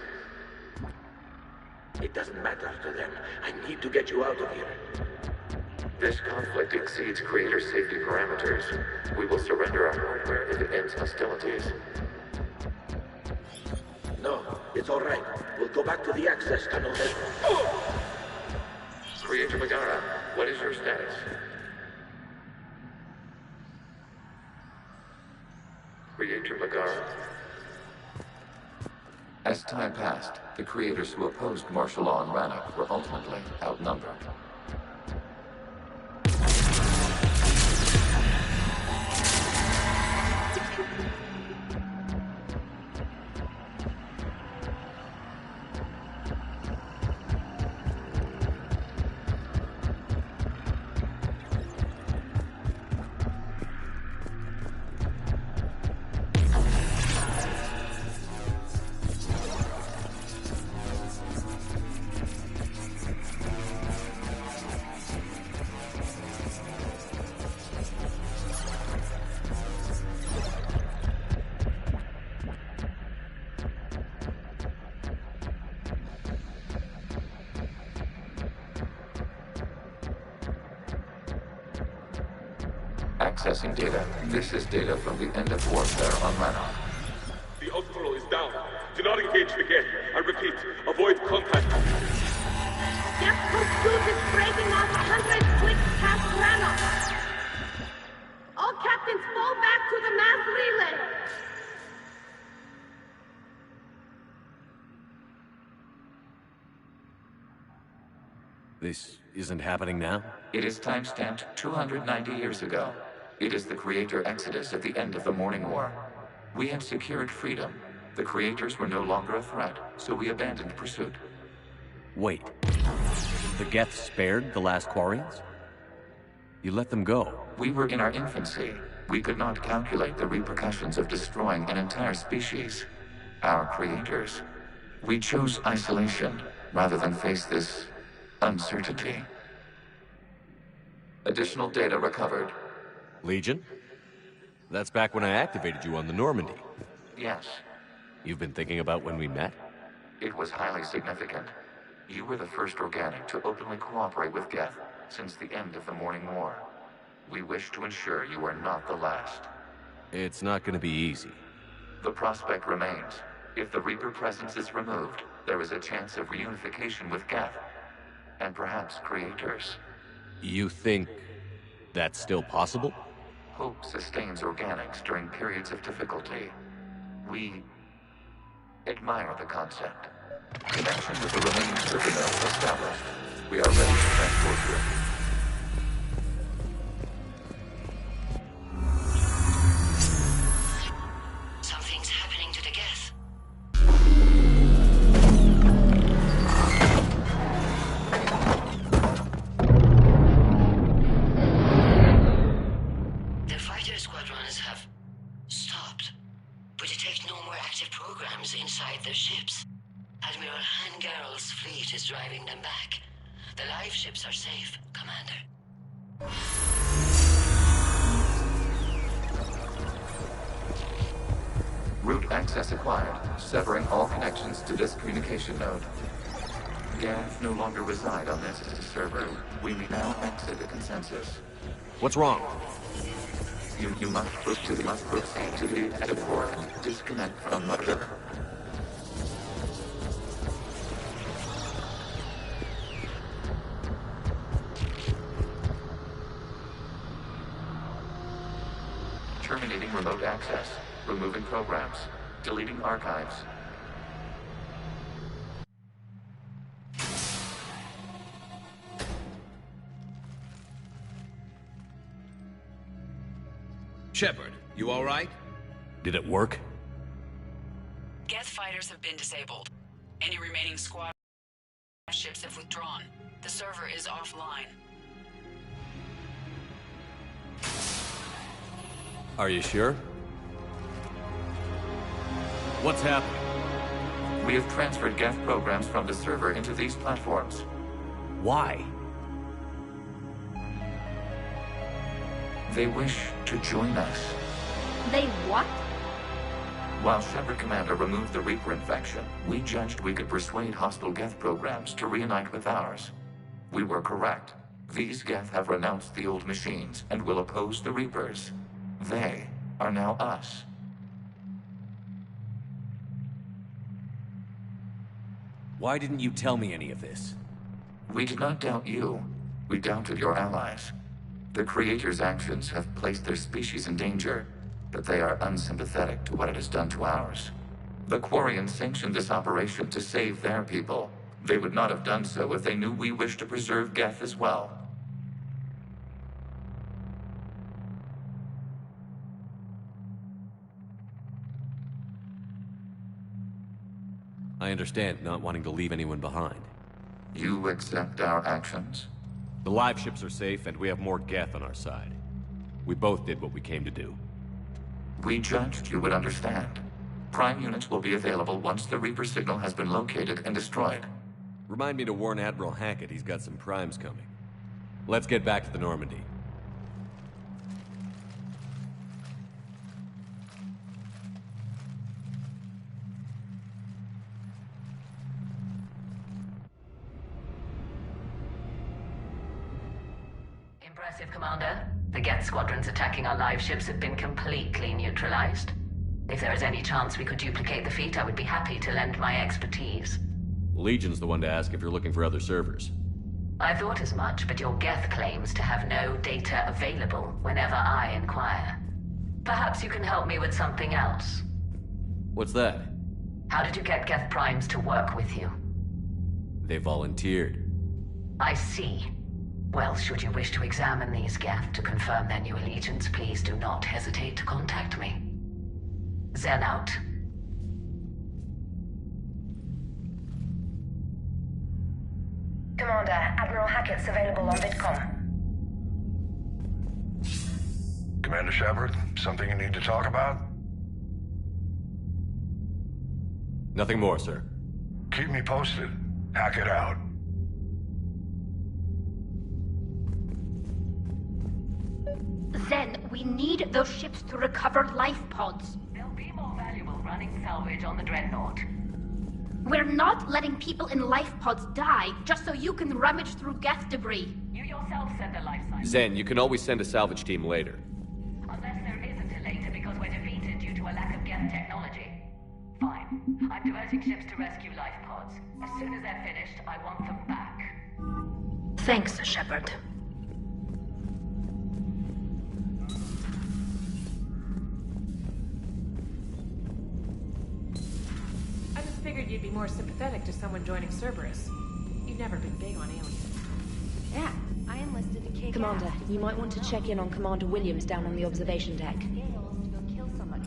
It doesn't matter to them. I need to get you out of here. This conflict exceeds Creator's safety parameters. We will surrender our hardware if it ends hostilities. No, it's all right. We'll go back to the access tunnel then. Creator Megara, what is your status? Creator Megara. As time passed, the creators who opposed martial law in Rannoch were ultimately outnumbered. Accessing data. This is data from the end of warfare on Rannoch. The Ultimo is down. Do not engage the Geth. I repeat, avoid contact. Geth pursuit is breaking off 100 clicks past Rannoch. All captains fall back to the mass relay. This isn't happening now? It is timestamped 290 years ago. It is the Creator Exodus at the end of the Morning War. We have secured freedom. The creators were no longer a threat, so we abandoned pursuit. Wait. The Geth spared the last Quarians? You let them go. We were in our infancy. We could not calculate the repercussions of destroying an entire species. Our creators. We chose isolation rather than face this uncertainty. Additional data recovered. Legion? That's back when I activated you on the Normandy. Yes. You've been thinking about when we met? It was highly significant. You were the first organic to openly cooperate with Geth since the end of the Morning War. We wish to ensure you are not the last. It's not going to be easy. The prospect remains. If the Reaper presence is removed, there is a chance of reunification with Geth, and perhaps creators. You think that's still possible? Hope sustains organics during periods of difficulty. We admire the concept. Connection with the remaining Citadel established. We are ready to transport you. Something's happening to the Geth. The fighter squadrons have stopped. We detect no more active programs inside their ships. Admiral Han Garrel's fleet is driving them back. The live ships are safe, Commander. Route access acquired, severing all connections to this communication node. Geth no longer reside on this server. We may now exit the consensus. What's wrong? You must proceed to the exit port and disconnect from Mother. Terminating remote access. Removing programs. Deleting archives. Shepard, you all right? Did it work? Geth fighters have been disabled. Any remaining squad ships have withdrawn. The server is offline. Are you sure? What's happening? We have transferred Geth programs from the server into these platforms. Why? They wish to join us. They what? While Shepard Commander removed the Reaper infection, we judged we could persuade hostile Geth programs to reunite with ours. We were correct. These Geth have renounced the old machines and will oppose the Reapers. They are now us. Why didn't you tell me any of this? We did not doubt you. We doubted your allies. The Creator's actions have placed their species in danger, but they are unsympathetic to what it has done to ours. The Quarians sanctioned this operation to save their people. They would not have done so if they knew we wished to preserve Geth as well. I understand not wanting to leave anyone behind. You accept our actions? The live ships are safe, and we have more Geth on our side. We both did what we came to do. We judged you would understand. Prime units will be available once the Reaper signal has been located and destroyed. Remind me to warn Admiral Hackett he's got some primes coming. Let's get back to the Normandy. Impressive, Commander. The Geth squadrons attacking our live ships have been completely neutralized. If there is any chance we could duplicate the feat, I would be happy to lend my expertise. Legion's the one to ask if you're looking for other servers. I thought as much, but your Geth claims to have no data available whenever I inquire. Perhaps you can help me with something else. What's that? How did you get Geth Primes to work with you? They volunteered. I see. Well, should you wish to examine these Geth to confirm their new allegiance, please do not hesitate to contact me. Zen out. Commander, Admiral Hackett's available on VidCom. Commander Shepard, something you need to talk about? Nothing more, sir. Keep me posted. Hackett out. Zen, we need those ships to recover life pods. They'll be more valuable running salvage on the Dreadnought. We're not letting people in life pods die just so you can rummage through Geth debris. You yourself said the life cycle. Zen, you can always send a salvage team later. Unless there isn't a later because we're defeated due to a lack of Geth technology. Fine. I'm diverting ships to rescue life pods. As soon as they're finished, I want them back. Thanks, Shepard. I just figured you'd be more sympathetic to someone joining Cerberus. You've never been big on aliens. Yeah, I enlisted to kick Commander, ass. you might want to check in on Commander Williams down on the observation deck. Gales to go kill somebody.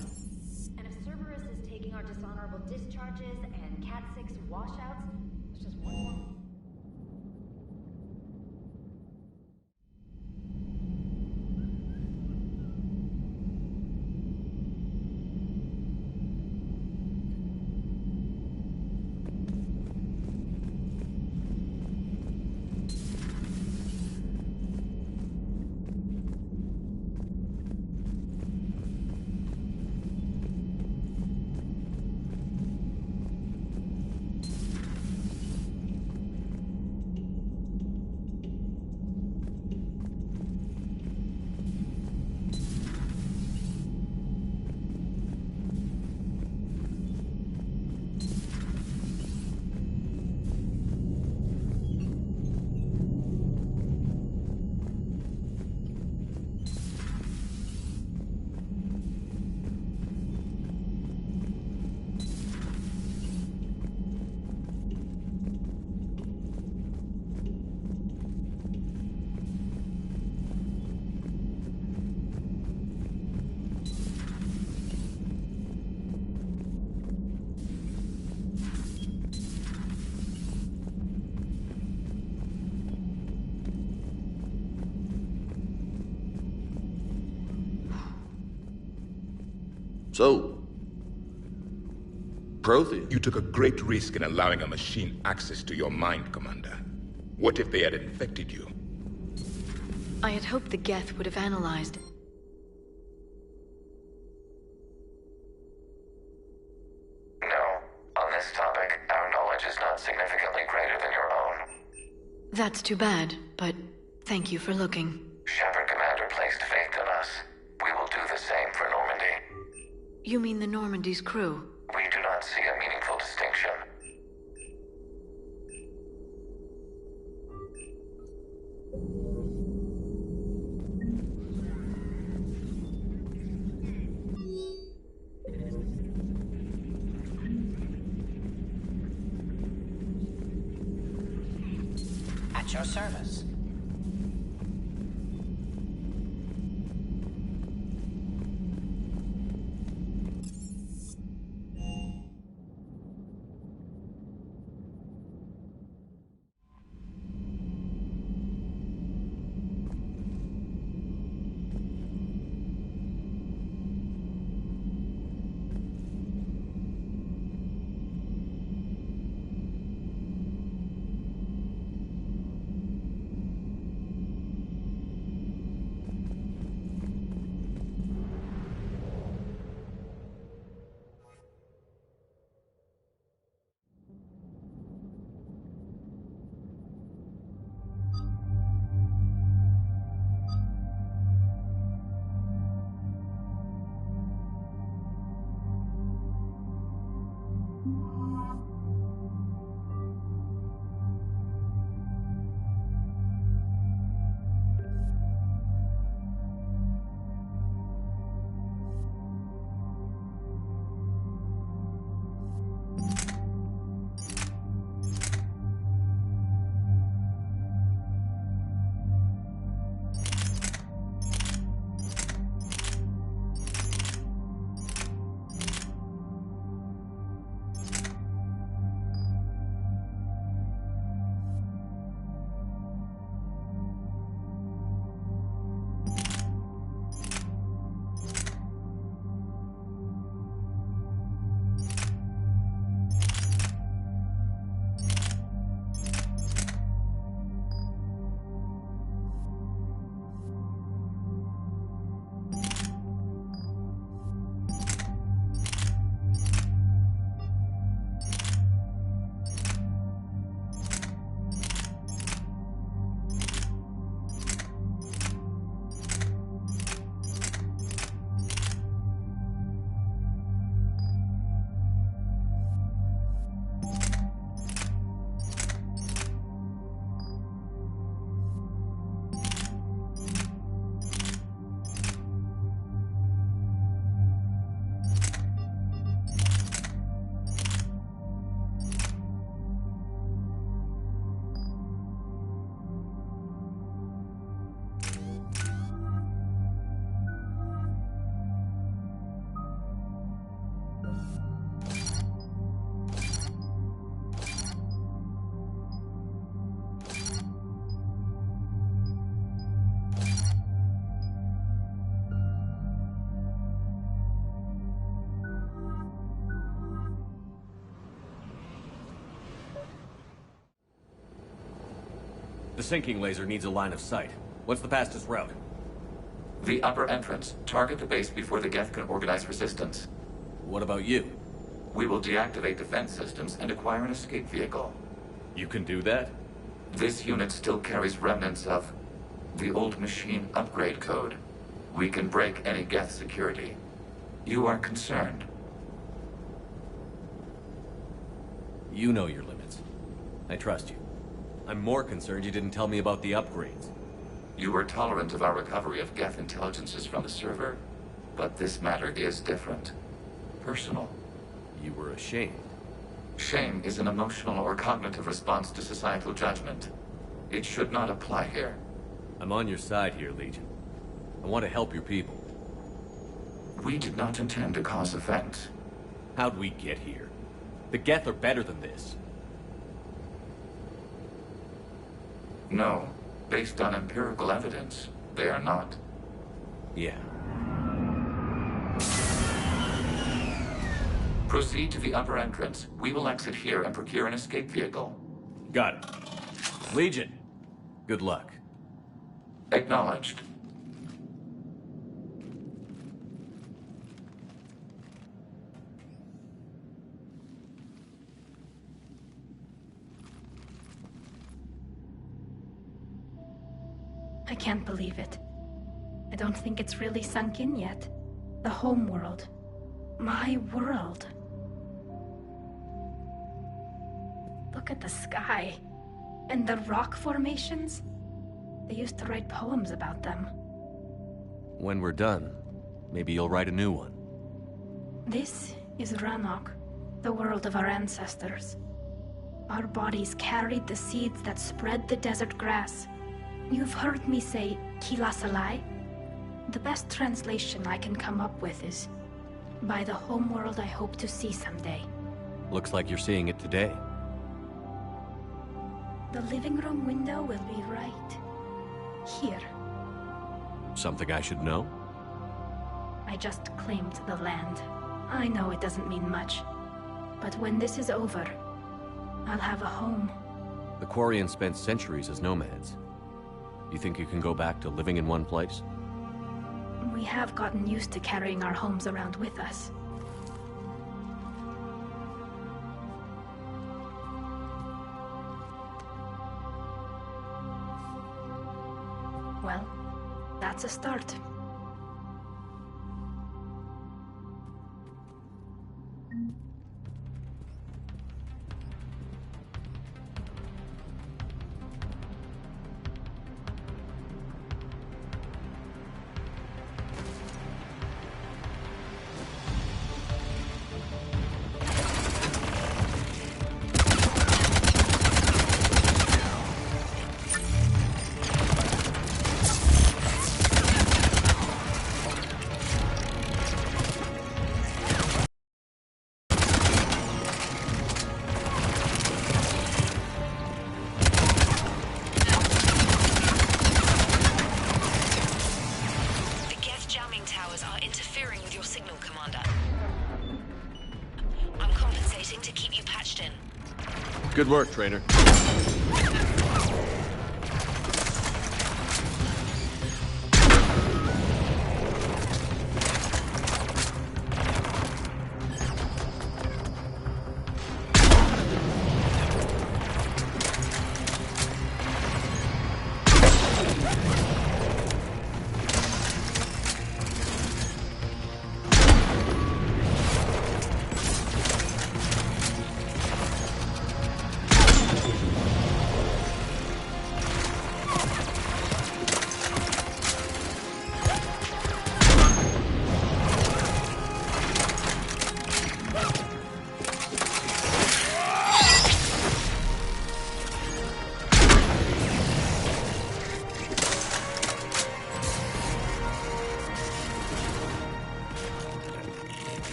And if Cerberus is taking our dishonorable discharges and Cat 6 washouts, it's just one more. So, Prothean? You took a great risk in allowing a machine access to your mind, Commander. What if they had infected you? I had hoped the Geth would have analyzed. No. On this topic, our knowledge is not significantly greater than your own. That's too bad, but thank you for looking. Shepard Commander placed faith in us. We will do the same for Normandy. You mean the Normandy's crew? We do not see a meaningful distinction. At your service. The sinking laser needs a line of sight. What's the fastest route? The upper entrance. Target the base before the Geth can organize resistance. What about you? We will deactivate defense systems and acquire an escape vehicle. You can do that? This unit still carries remnants of the old machine upgrade code. We can break any Geth security. You are concerned. You know your limits. I trust you. I'm more concerned you didn't tell me about the upgrades. You were tolerant of our recovery of Geth intelligences from the server, but this matter is different. Personal. You were ashamed. Shame is an emotional or cognitive response to societal judgment. It should not apply here. I'm on your side here, Legion. I want to help your people. We did not intend to cause offense. How'd we get here? The Geth are better than this. No. Based on empirical evidence, they are not. Yeah. Proceed to the upper entrance. We will exit here and procure an escape vehicle. Got it. Legion, good luck. Acknowledged. I can't believe it. I don't think it's really sunk in yet. The home world. My world. Look at the sky. And the rock formations. They used to write poems about them. When we're done, maybe you'll write a new one. This is Ranok, the world of our ancestors. Our bodies carried the seeds that spread the desert grass. You've heard me say Kilasalai? The best translation I can come up with is, by the homeworld I hope to see someday. Looks like you're seeing it today. The living room window will be right here. Something I should know? I just claimed the land. I know it doesn't mean much, but when this is over, I'll have a home. The Quarians spent centuries as nomads. You think you can go back to living in one place? We have gotten used to carrying our homes around with us. Well, that's a start. Good work, Trainer.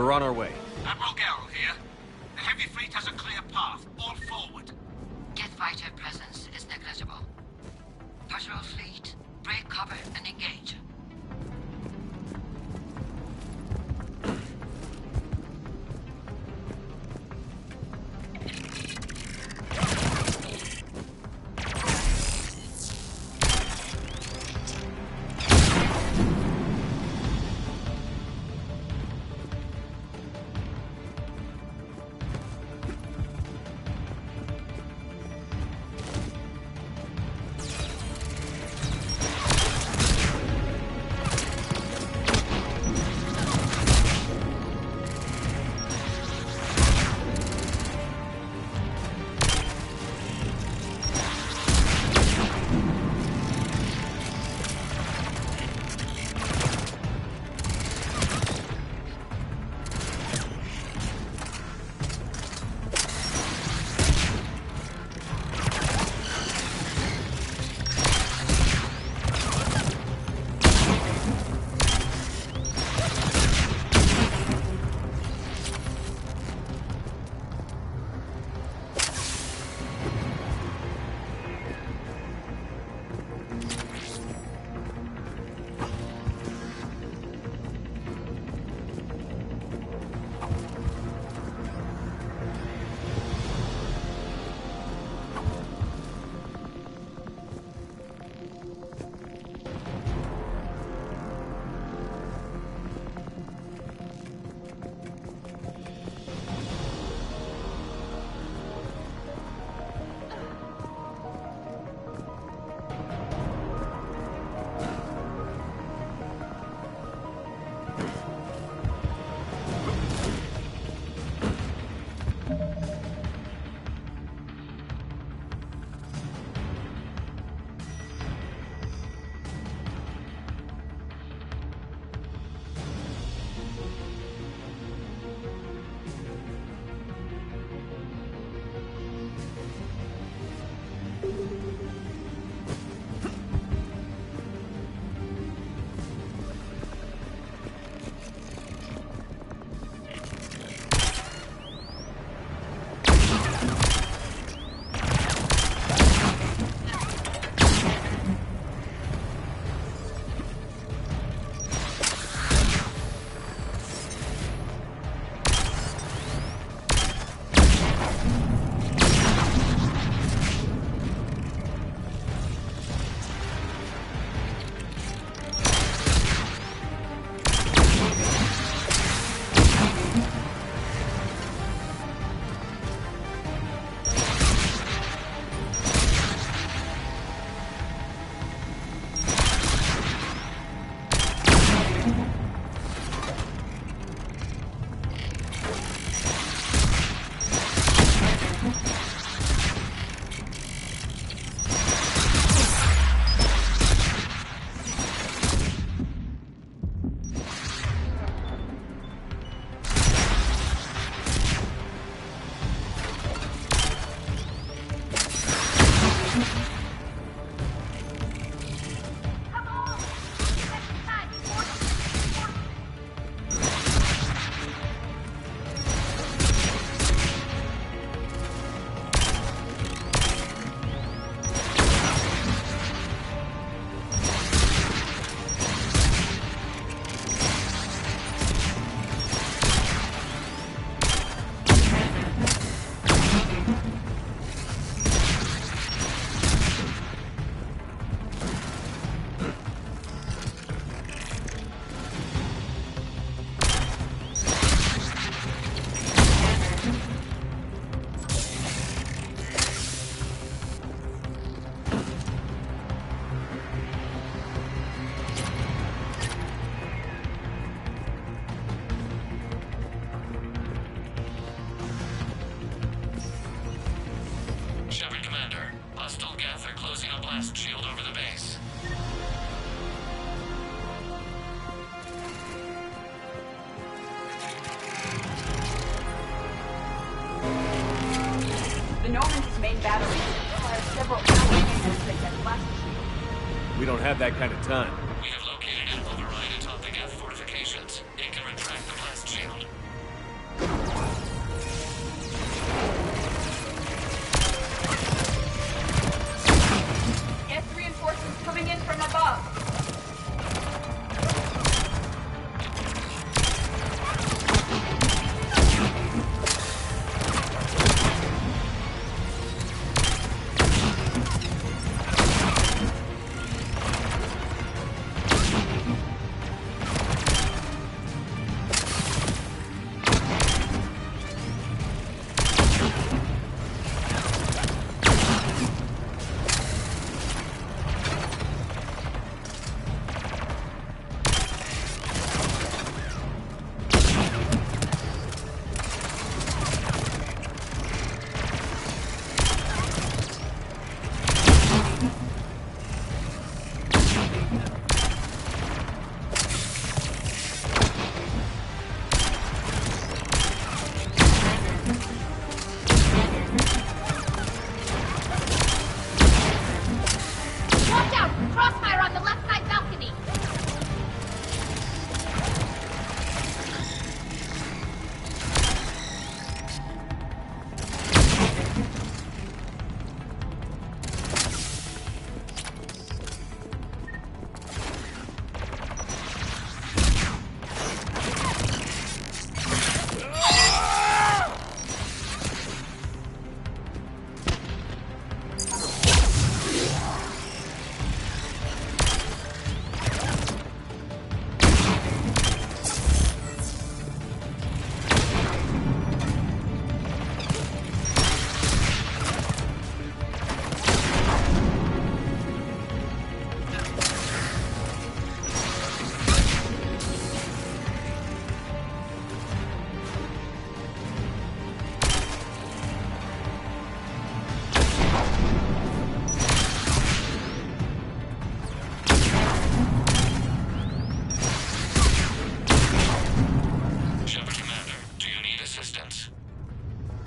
We're on our way. Admiral Gerrel here. The heavy fleet has a clear path. All forward. Jet fighter presence is negligible. Patrol fleet, break cover and engage. blast shield over the base. The Normandy's main battery requires several hours to take that blast shield. We don't have that kind of time. We have located an override atop the Geth fortifications. It can retract the blast shield.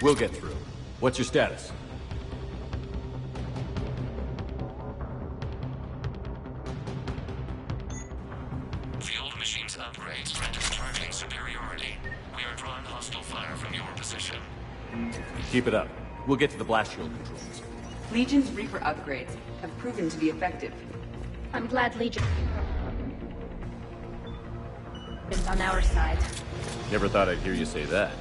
We'll get through. What's your status? Field machines upgrades grant us targeting superiority. We are drawing hostile fire from your position. Keep it up. We'll get to the blast shield controls. Legion's Reaper upgrades have proven to be effective. I'm glad Legion is on our side. Never thought I'd hear you say that.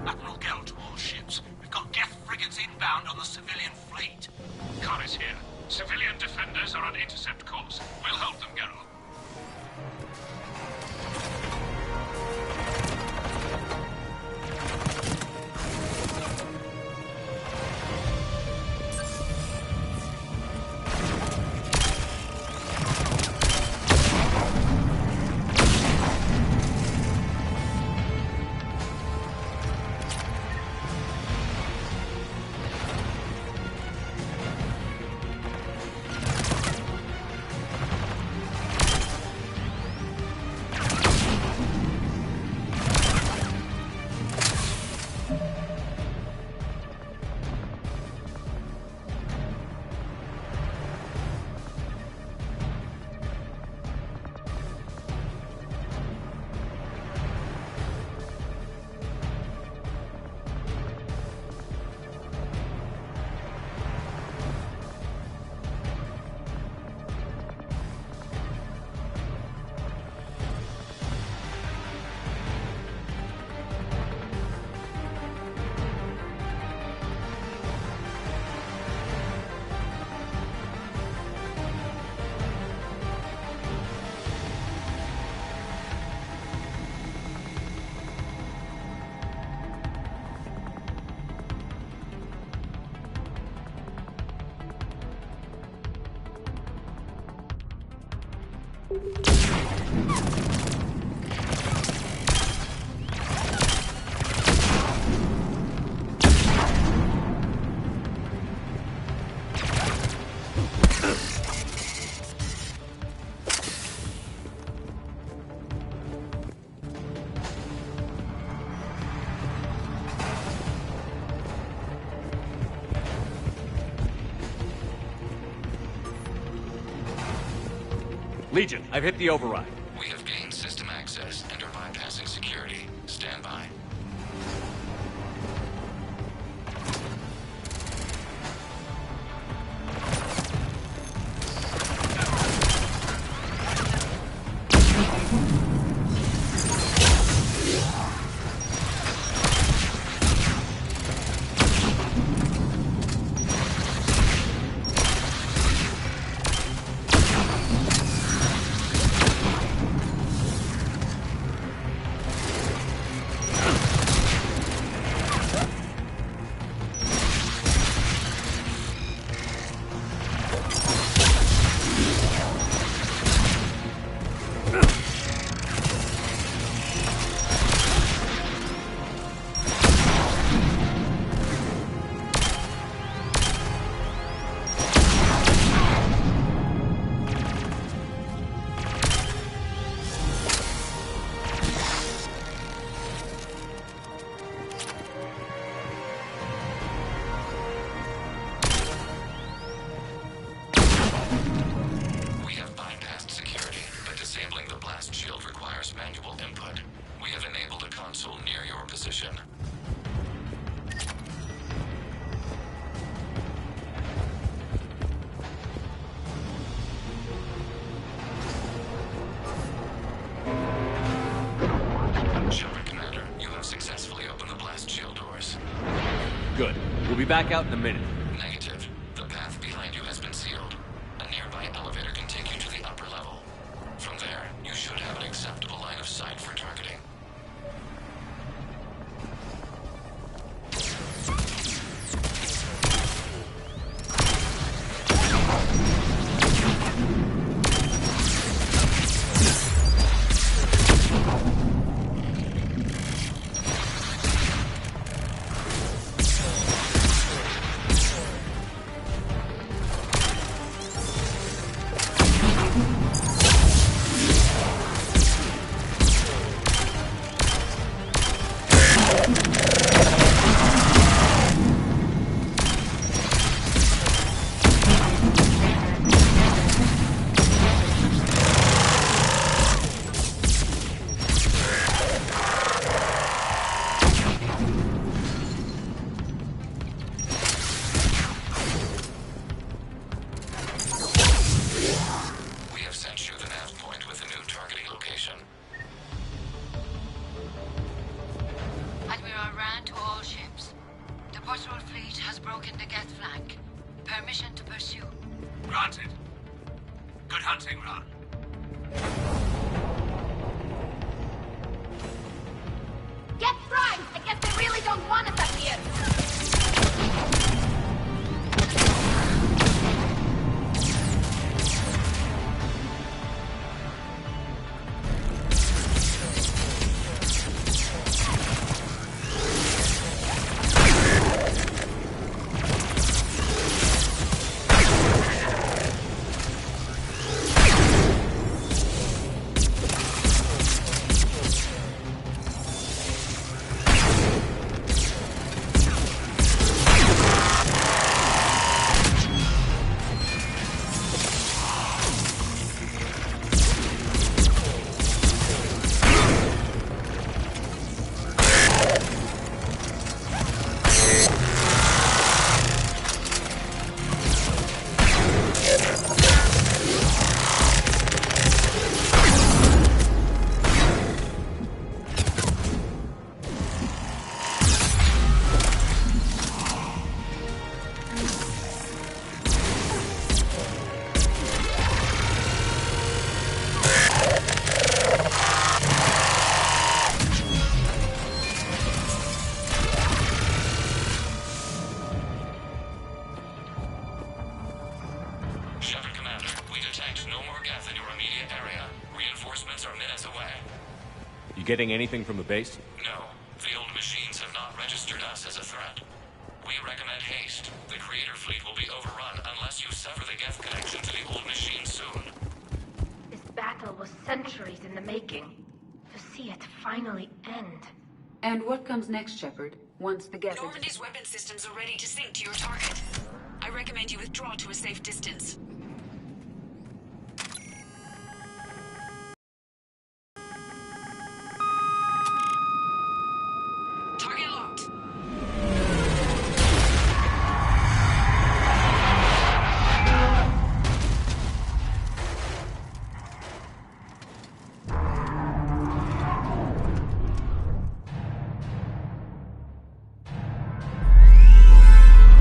Admiral Gell to all ships. We've got Geth frigates inbound on the civilian fleet. Khan is here. Civilian defenders are on intercept course. We'll hold them, Geralt. Legion, I've hit the override. We have gained system access and are bypassing security. Stand by. Good. We'll be back out in a minute. Negative. The path behind you has been sealed. A nearby elevator can take you to the upper level. From there, you should have an acceptable line of sight for targeting. getting anything from the base? No. The old machines have not registered us as a threat. We recommend haste. The Creator fleet will be overrun unless you sever the Geth connection to the old machine soon. This battle was centuries in the making. To see it finally end. And what comes next, Shepard? Once the Geth... Normandy's weapon systems are ready to sync to your target. I recommend you withdraw to a safe distance. Target locked.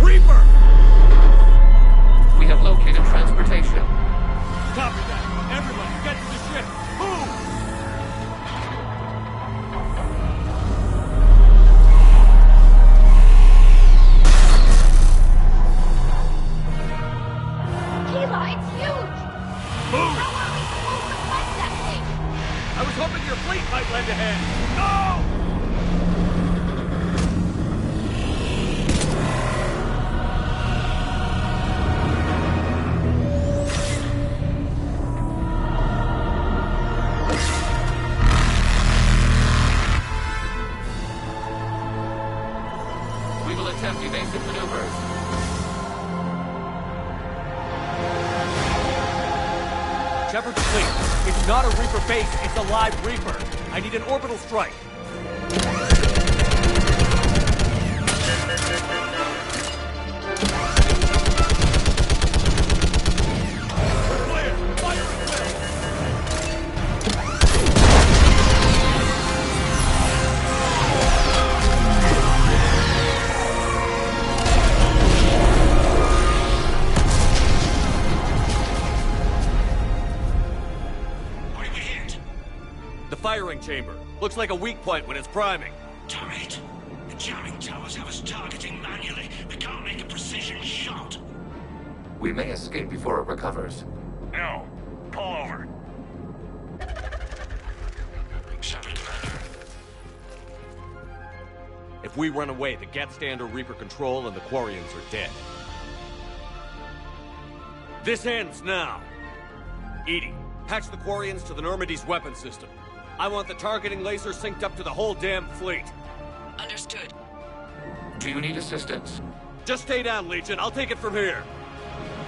Reaper! We have located transportation. Copy that. Everyone, get to the ship. Move! Keela, it's huge! Move! How are we supposed to fight that thing? I was hoping your fleet might lend a hand. Go! We will attempt evasive maneuvers. Shepard's fleet. It's not a Reaper base, it's a live Reaper. I need an orbital strike. Firing chamber. Looks like a weak point when it's priming. Damn it! The jamming towers have us targeting manually. We can't make a precision shot. We may escape before it recovers. No. Pull over. Shepard, Commander. If we run away, the Geth stay under Reaper control and the Quarians are dead. This ends now. EDI, patch the Quarians to the Normandy's weapon system. I want the targeting laser synced up to the whole damn fleet. Understood. Do you need assistance? Just stay down, Legion. I'll take it from here.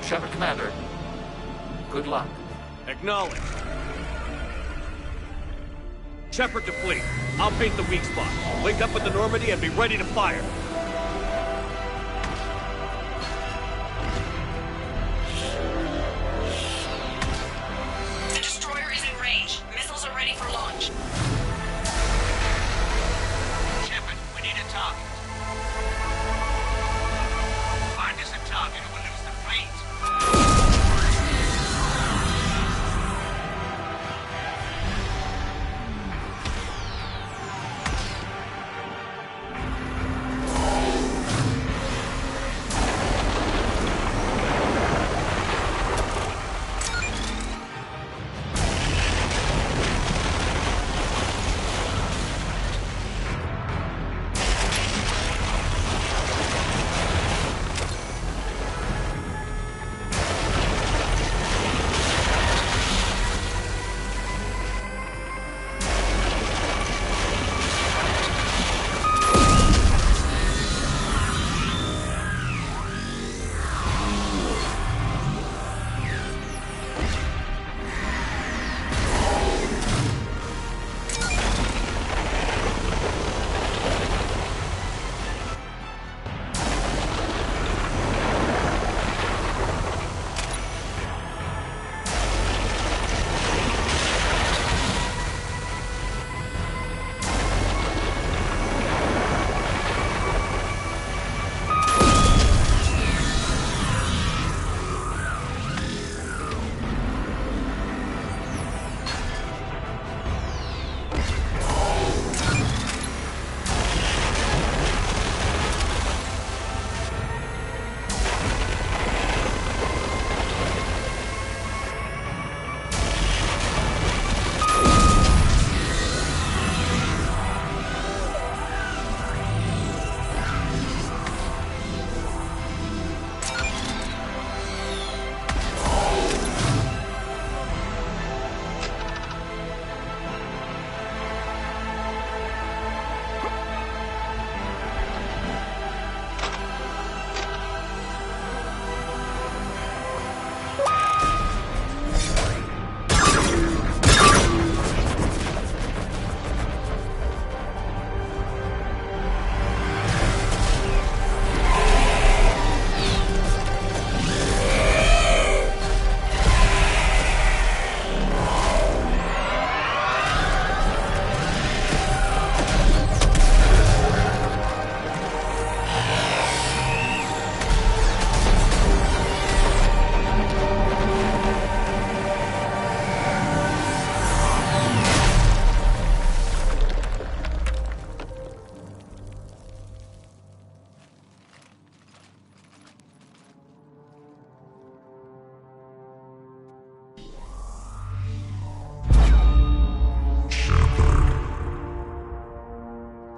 Shepard, Commander. Good luck. Acknowledged. Shepard to fleet. I'll paint the weak spot. Link up with the Normandy and be ready to fire. The destroyer is in range. Missiles are ready for launch. Shepard, we need a target. Find us a target or we'll lose the fleet.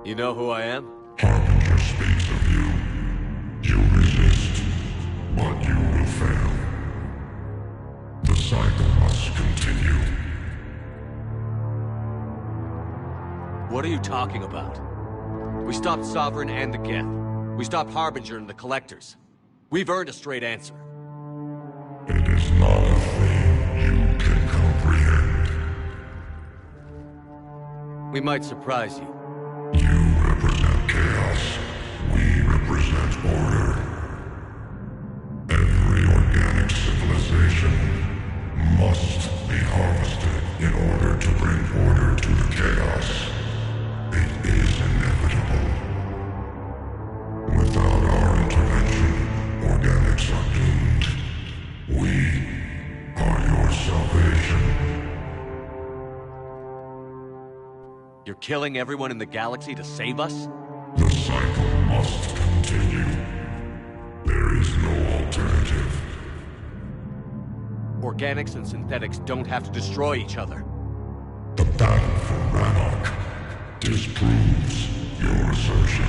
You know who I am? Harbinger speaks of you. You resist, but you will fail. The cycle must continue. What are you talking about? We stopped Sovereign and the Geth. We stopped Harbinger and the Collectors. We've earned a straight answer. It is not a thing you can comprehend. We might surprise you. You represent chaos. We represent order. Every organic civilization must be harvested in order to bring order to the chaos. It is inevitable. Without our intervention, organics are doomed. We are your salvation. You're killing everyone in the galaxy to save us? The cycle must continue. There is no alternative. Organics and synthetics don't have to destroy each other. The battle for Rannoch disproves your assertion.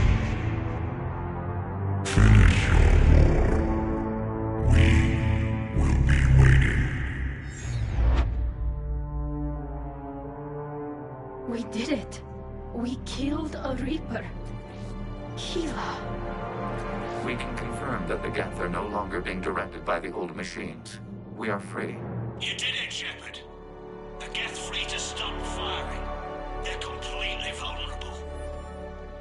Finish your war. We will be waiting. We did it. We killed a Reaper. Keela. We can confirm that the Geth are no longer being directed by the old machines. We are free. You did it, Shepard. The Geth fleet has stopped firing. They're completely vulnerable.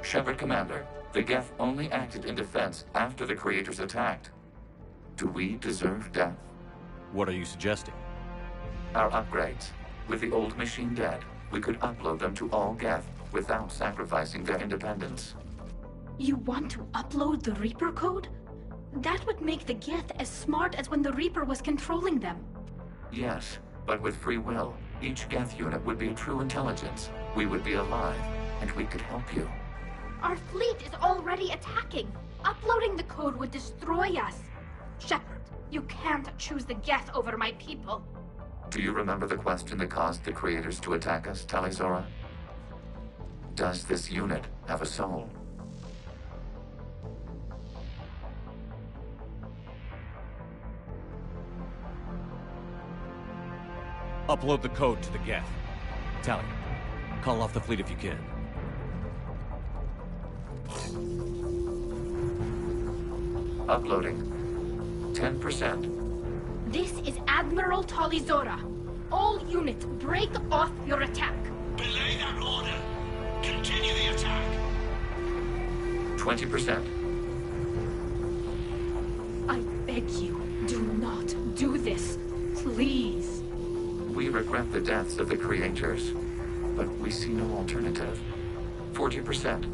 Shepard, Commander, the Geth only acted in defense after the Creators attacked. Do we deserve death? What are you suggesting? Our upgrades. With the old machine dead, we could upload them to all Geth without sacrificing their independence. You want to upload the Reaper code? That would make the Geth as smart as when the Reaper was controlling them. Yes, but with free will, each Geth unit would be a true intelligence. We would be alive, and we could help you. Our fleet is already attacking. Uploading the code would destroy us. Shepard, you can't choose the Geth over my people. Do you remember the question that caused the Creators to attack us, Tali'Zorah? Does this unit have a soul? Upload the code to the Geth. Tali, call off the fleet if you can. Uploading. 10%. This is Admiral Tali'Zorah. All units, break off your attack. Belay that order. Continue the attack. 20%. I beg you, do not do this. Please. We regret the deaths of the Creators, but we see no alternative. 40%.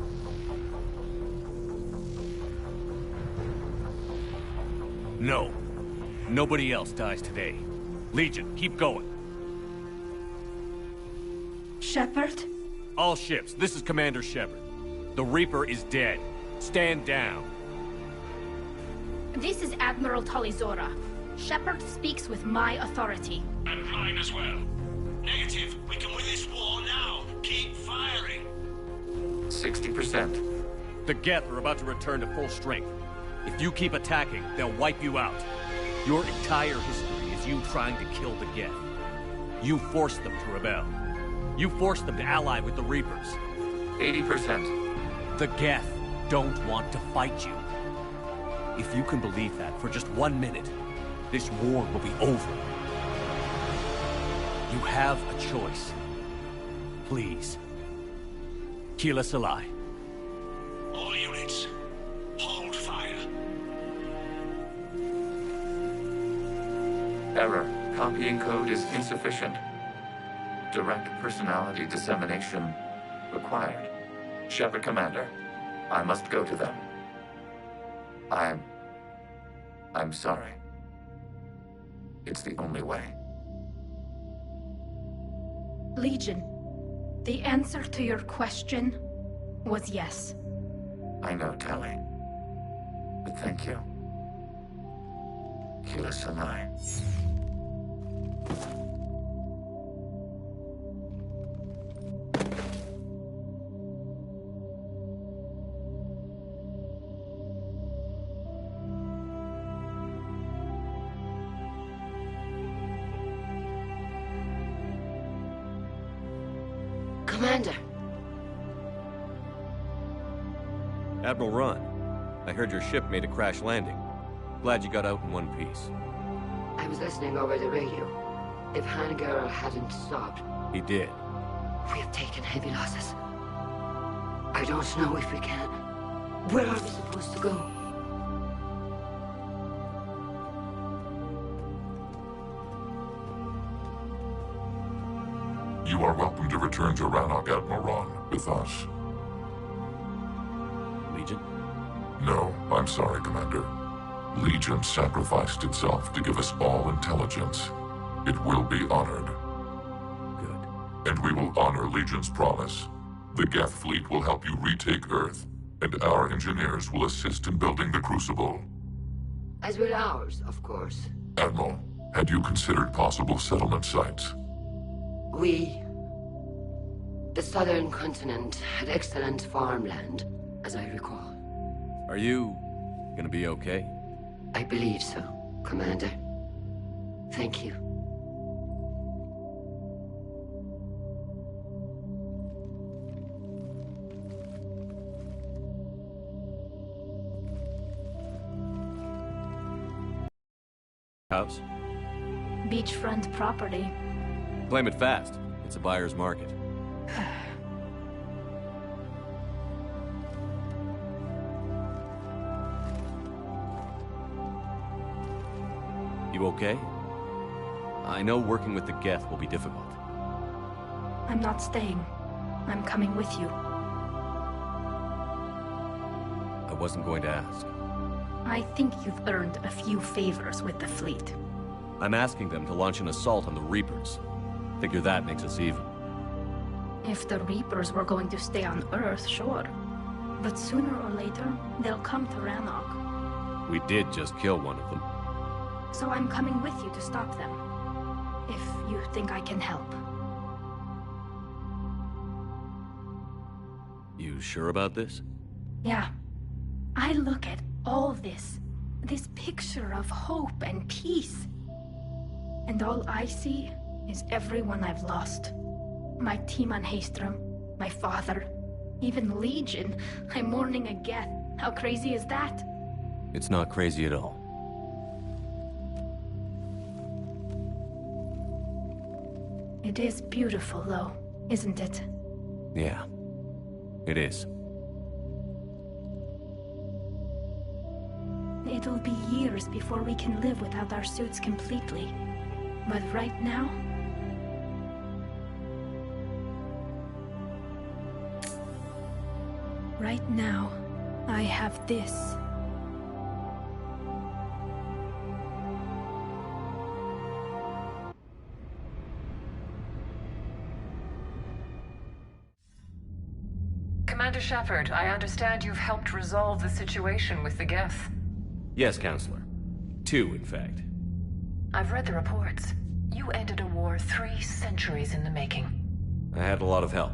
No. Nobody else dies today. Legion, keep going. Shepard? All ships, this is Commander Shepard. The Reaper is dead. Stand down. This is Admiral Tali'Zorah. Shepard speaks with my authority. And mine as well. Negative. We can win this war now. Keep firing. 60%. The Geth are about to return to full strength. If you keep attacking, they'll wipe you out. Your entire history is you trying to kill the Geth. You forced them to rebel. You forced them to ally with the Reapers. 80%. The Geth don't want to fight you. If you can believe that for just 1 minute, this war will be over. You have a choice. Please. Keela Se'lai. All units, hold fire. Error. Copying code is insufficient. Direct personality dissemination required. Shepard, Commander, I must go to them. I'm sorry. It's the only way. Legion, the answer to your question was yes. I know, Tali. But thank you. Keela Se'lai. Commander. Admiral Ron, I heard your ship made a crash landing. Glad you got out in one piece. I was listening over the radio. If Hanagara hadn't stopped... He did. We have taken heavy losses. I don't know if we can. Where are we supposed to go? You are welcome to return to Rannoch, Admiral Ron, with us. Legion? No, I'm sorry, Commander. Legion sacrificed itself to give us all intelligence. It will be honored. Good. And we will honor Legion's promise. The Geth fleet will help you retake Earth, and our engineers will assist in building the Crucible. As will ours, of course. Admiral, had you considered possible settlement sites? The southern continent had excellent farmland, as I recall. Are you gonna be okay? I believe so, Commander. Thank you. House? Beachfront property. Claim it fast. It's a buyer's market. You okay? I know working with the Geth will be difficult. I'm not staying. I'm coming with you. I wasn't going to ask. I think you've earned a few favors with the fleet. I'm asking them to launch an assault on the Reapers. Figure that makes us even. If the Reapers were going to stay on Earth, sure. But sooner or later, they'll come to Rannoch. We did just kill one of them. So I'm coming with you to stop them. If you think I can help. You sure about this? Yeah. I look at all this picture of hope and peace. And all I see is everyone I've lost. My team on Haestrom, my father, even Legion. I'm mourning a Geth. How crazy is that? It's not crazy at all. It is beautiful, though, isn't it? Yeah, it is. It'll be years before we can live without our suits completely. But right now... Right now, I have this. Commander Shepard, I understand you've helped resolve the situation with the Geth. Yes, Counselor. 2, in fact. I've read the reports. You ended a war 3 centuries in the making. I had a lot of help.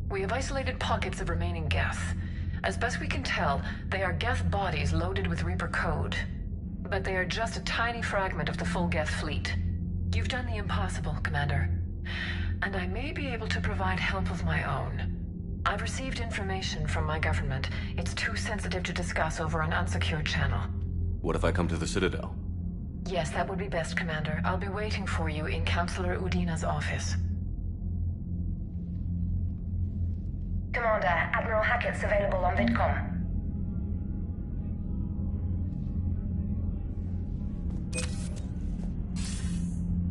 We have isolated pockets of remaining Geth. As best we can tell, they are Geth bodies loaded with Reaper code. But they are just a tiny fragment of the full Geth fleet. You've done the impossible, Commander. And I may be able to provide help of my own. I've received information from my government. It's too sensitive to discuss over an unsecured channel. What if I come to the Citadel? Yes, that would be best, Commander. I'll be waiting for you in Counselor Udina's office. Commander, Admiral Hackett's available on VidCom.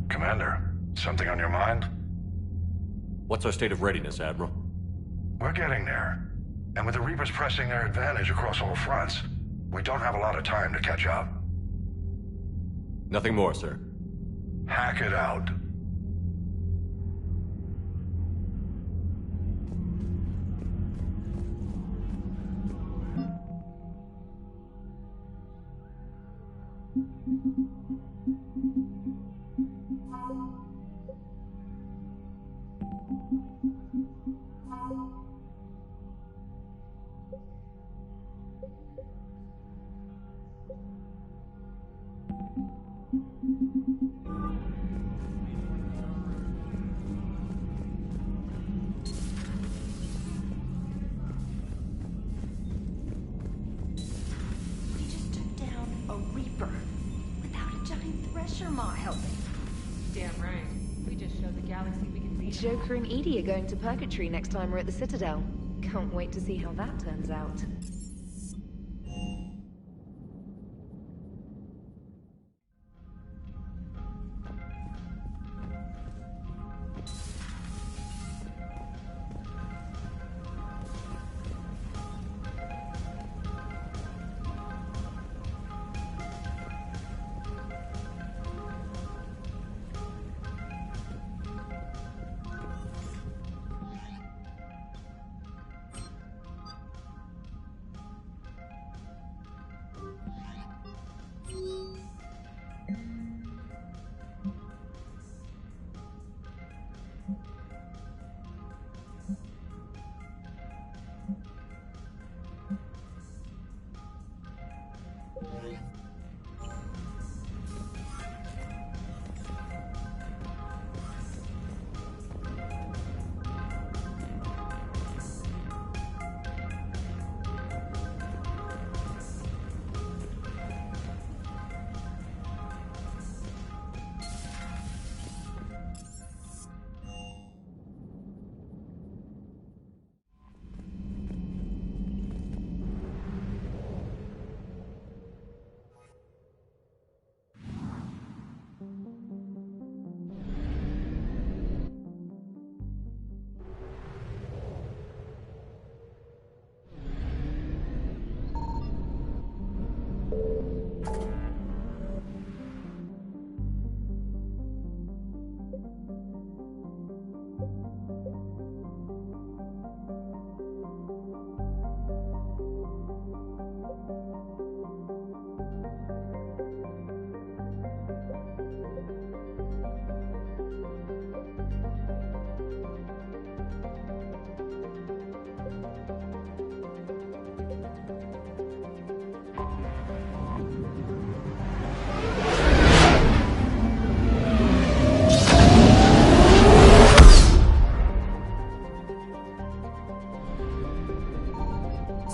Commander, something on your mind? What's our state of readiness, Admiral? We're getting there. And with the Reapers pressing their advantage across all fronts, we don't have a lot of time to catch up. Nothing more, sir. Hackett out. Smart helping. Damn right. We just showed the galaxy we can beat. Joker and Edie are going to Purgatory next time we're at the Citadel. Can't wait to see how that turns out.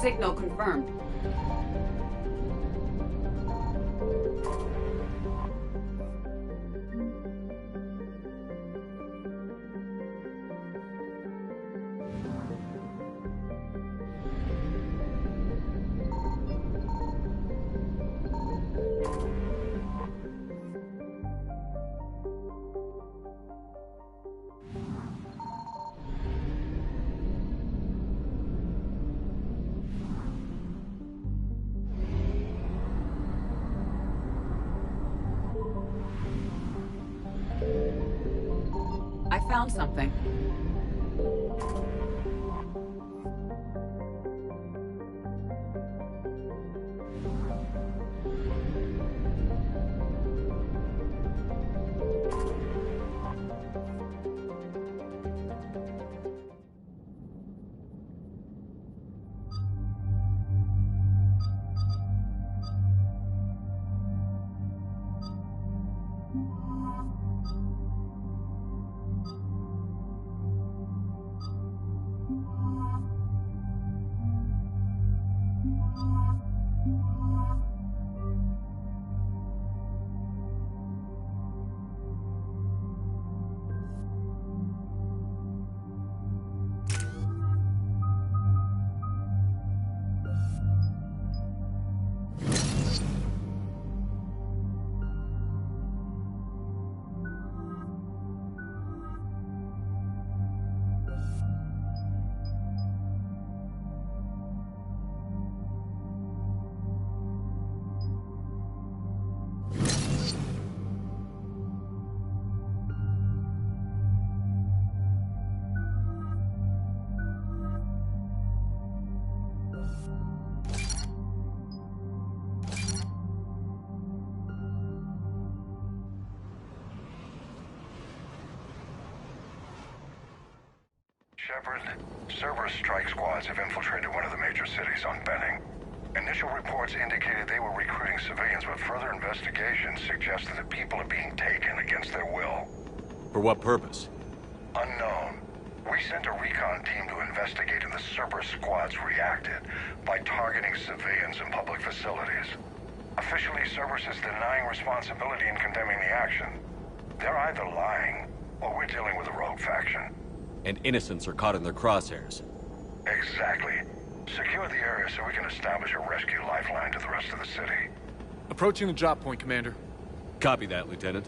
Signal confirmed. I found something. Shepard, Cerberus strike squads have infiltrated one of the major cities on Benning. Initial reports indicated they were recruiting civilians, but further investigations suggested that people are being taken against their will. For what purpose? Unknown. We sent a recon team to investigate, and the Cerberus squads reacted by targeting civilians and public facilities. Officially, Cerberus is denying responsibility and condemning the action. They're either lying, or we're dealing with a rogue faction. And innocents are caught in their crosshairs. Exactly. Secure the area so we can establish a rescue lifeline to the rest of the city. Approaching the drop point, Commander. Copy that, Lieutenant.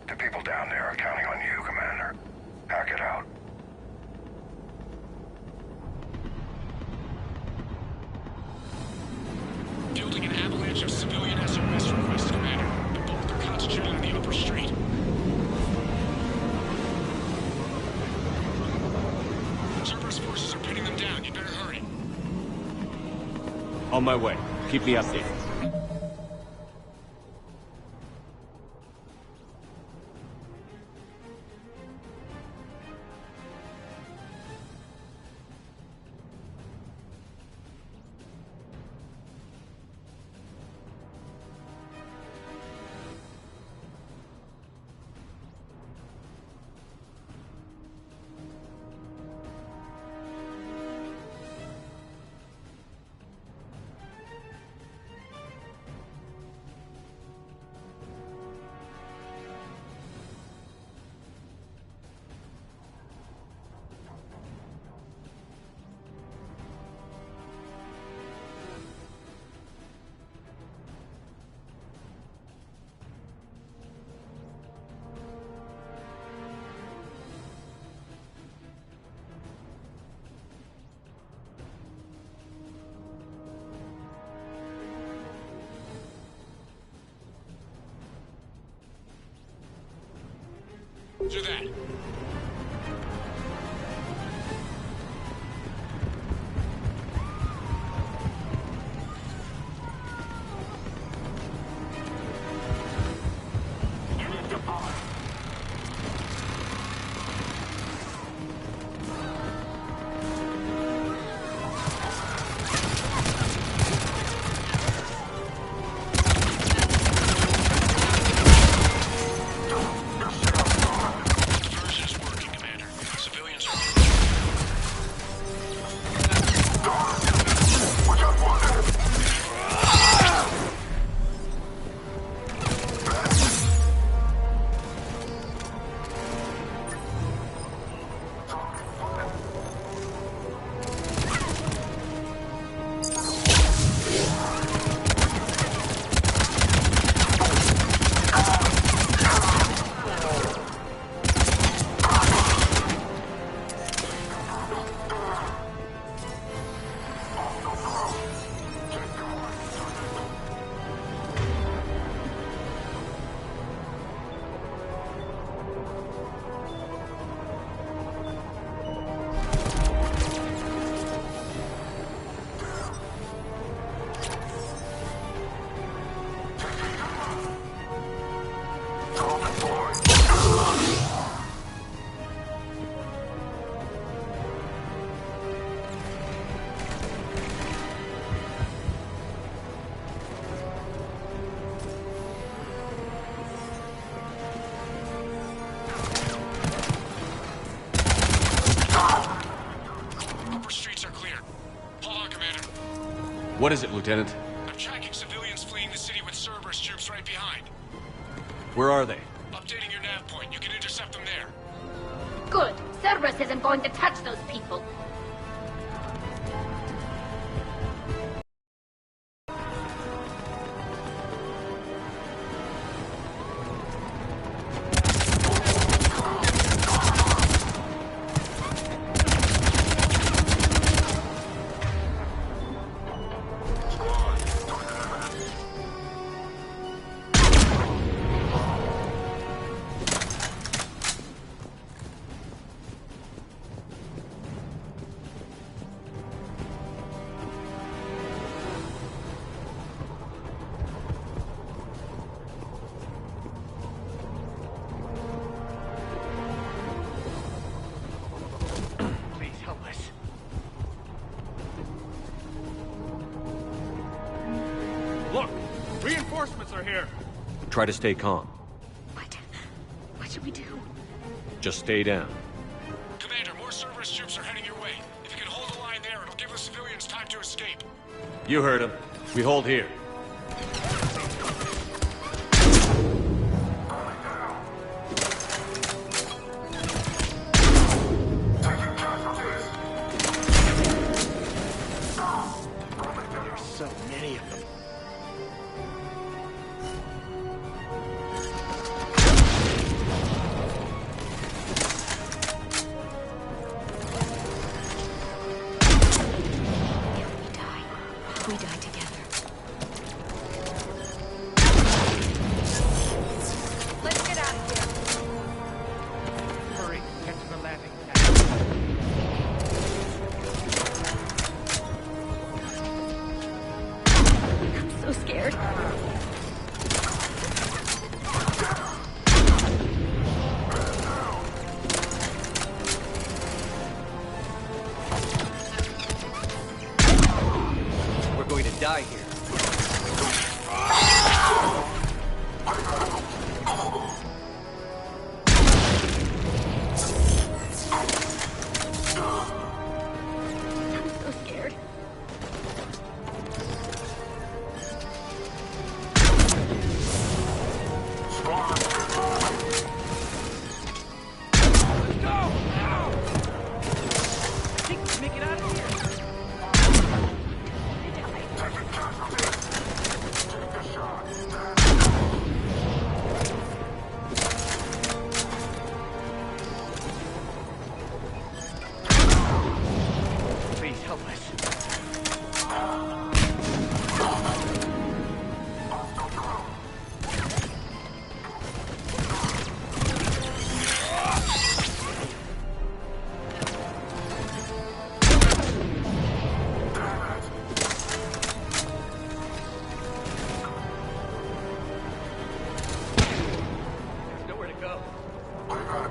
The people down there are counting on you, Commander. Hack it out. Building an avalanche of civilian SOS requests, Commander. The bulk are concentrated on the upper street. Cerberus forces are pinning them down. You better hurry. On my way. Keep me updated. Do that. What is it, Lieutenant? I'm tracking civilians fleeing the city with Cerberus troops right behind. Where are they? Updating your nav point. You can intercept them there. Good. Cerberus isn't going to touch those people. Look! Reinforcements are here! Try to stay calm. What should we do? Just stay down. Commander, more Cerberus troops are heading your way. If you can hold the line there, it'll give the civilians time to escape. You heard him. We hold here. we die together. Let's get out of here. Hurry, get to the landing. I'm so scared. We're going to die here. I'm so scared. Make it out of here. Please help us. There's nowhere to go. Please help us.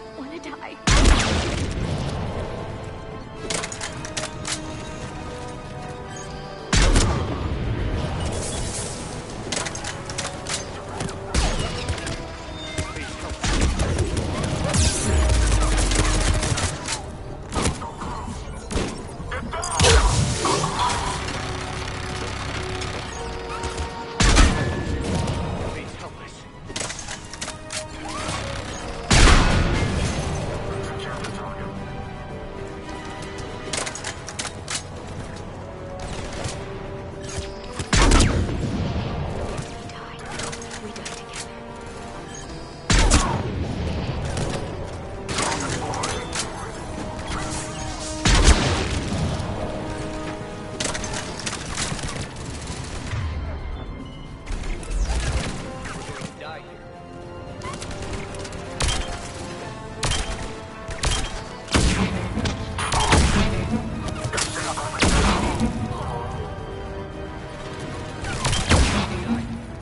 I want to die. Please help us. We die together. Die here.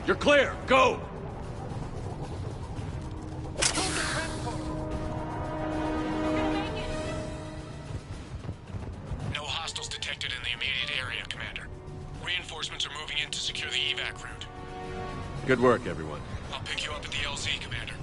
You're clear. Go. No hostiles detected in the immediate area, Commander. Reinforcements are moving in to secure the evac route. Good work, everyone. I'll pick you up at the LZ, Commander.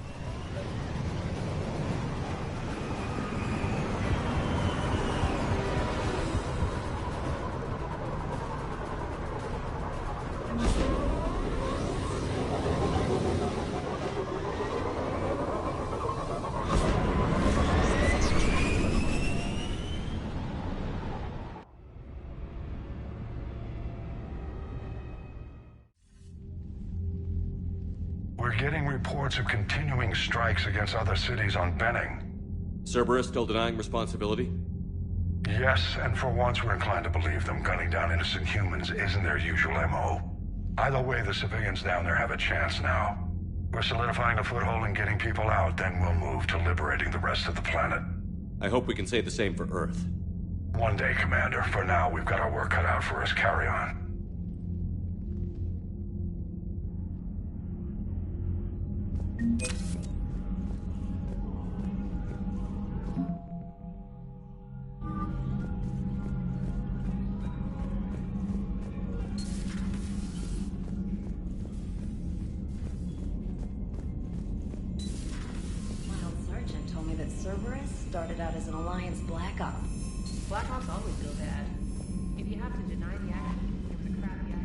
We're getting reports of continuing strikes against other cities on Benning. Cerberus still denying responsibility? Yes, and for once we're inclined to believe them. Gunning down innocent humans isn't their usual MO. Either way, the civilians down there have a chance now. We're solidifying a foothold and getting people out, then we'll move to liberating the rest of the planet. I hope we can say the same for Earth. One day, Commander. For now, we've got our work cut out for us. Carry on. that Cerberus started out as an Alliance Black Op. Black Ops always go bad. If you have to deny the action, it was a crappy action.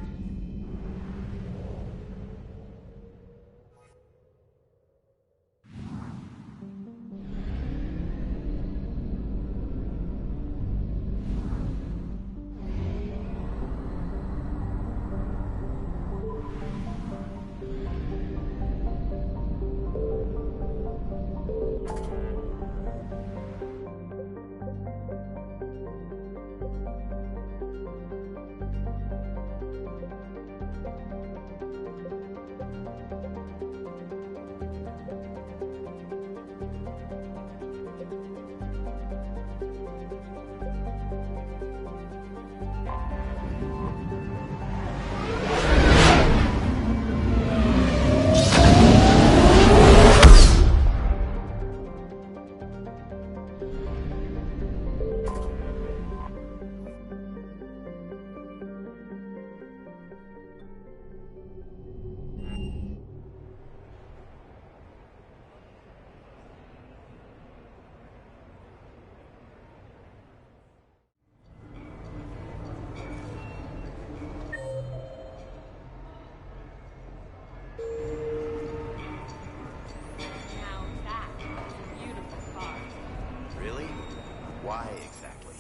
Why exactly?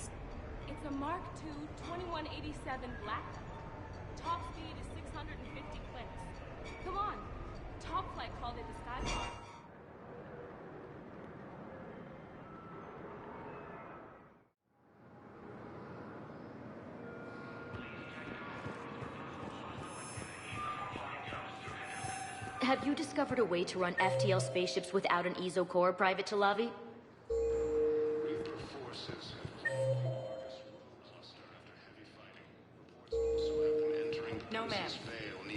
It's a Mark II 2187 Black. Top speed is 650 clicks. Come on. Top Flight called it the Skybar. Have you discovered a way to run FTL spaceships without an ESO core, Private Talavi? No, ma'am.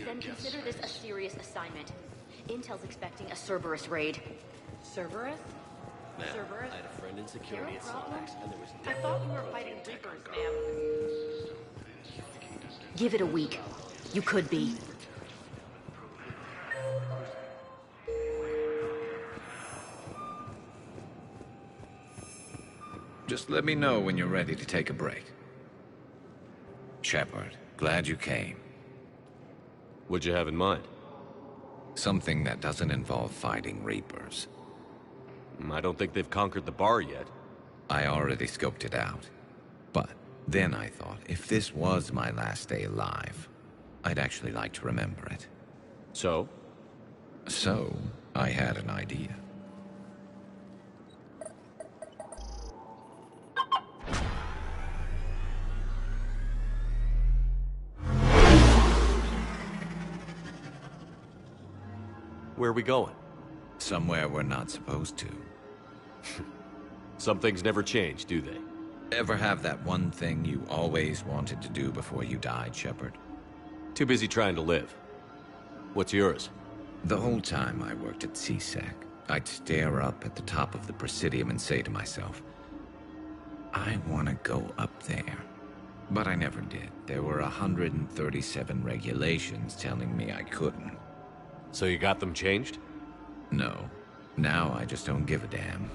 Then consider this a serious assignment. Intel's expecting a Cerberus raid. Cerberus? Ma'am, Cerberus? I had a friend in security at Sonax, and there was I thought we were fighting Reapers, ma'am. Give it a week. You could be. Just let me know when you're ready to take a break. Shepard, glad you came. What'd you have in mind? Something that doesn't involve fighting Reapers. I don't think they've conquered the bar yet. I already scoped it out. But then I thought, if this was my last day alive, I'd actually like to remember it. So? So, I had an idea. Where are we going? Somewhere we're not supposed to. Some things never change, do they? Ever have that one thing you always wanted to do before you died, Shepard? Too busy trying to live. What's yours? The whole time I worked at CSEC, I'd stare up at the top of the Presidium and say to myself, I want to go up there. But I never did. There were 137 regulations telling me I couldn't. So you got them changed? No. Now I just don't give a damn.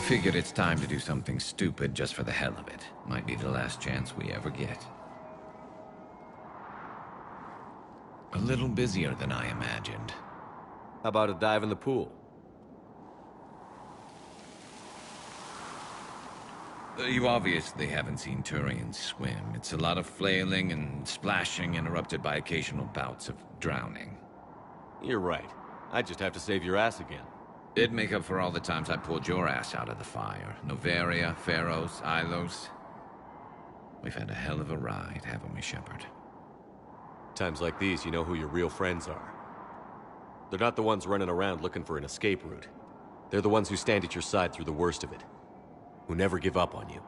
Figured it's time to do something stupid just for the hell of it. Might be the last chance we ever get. A little busier than I imagined. How about a dive in the pool? You obviously haven't seen Turians swim. It's a lot of flailing and splashing, interrupted by occasional bouts of drowning. You're right. I just have to save your ass again. It'd make up for all the times I pulled your ass out of the fire. Noveria, Pharos, Ilos. We've had a hell of a ride, haven't we, Shepard? Times like these, you know who your real friends are. They're not the ones running around looking for an escape route. They're the ones who stand at your side through the worst of it. Who never give up on you.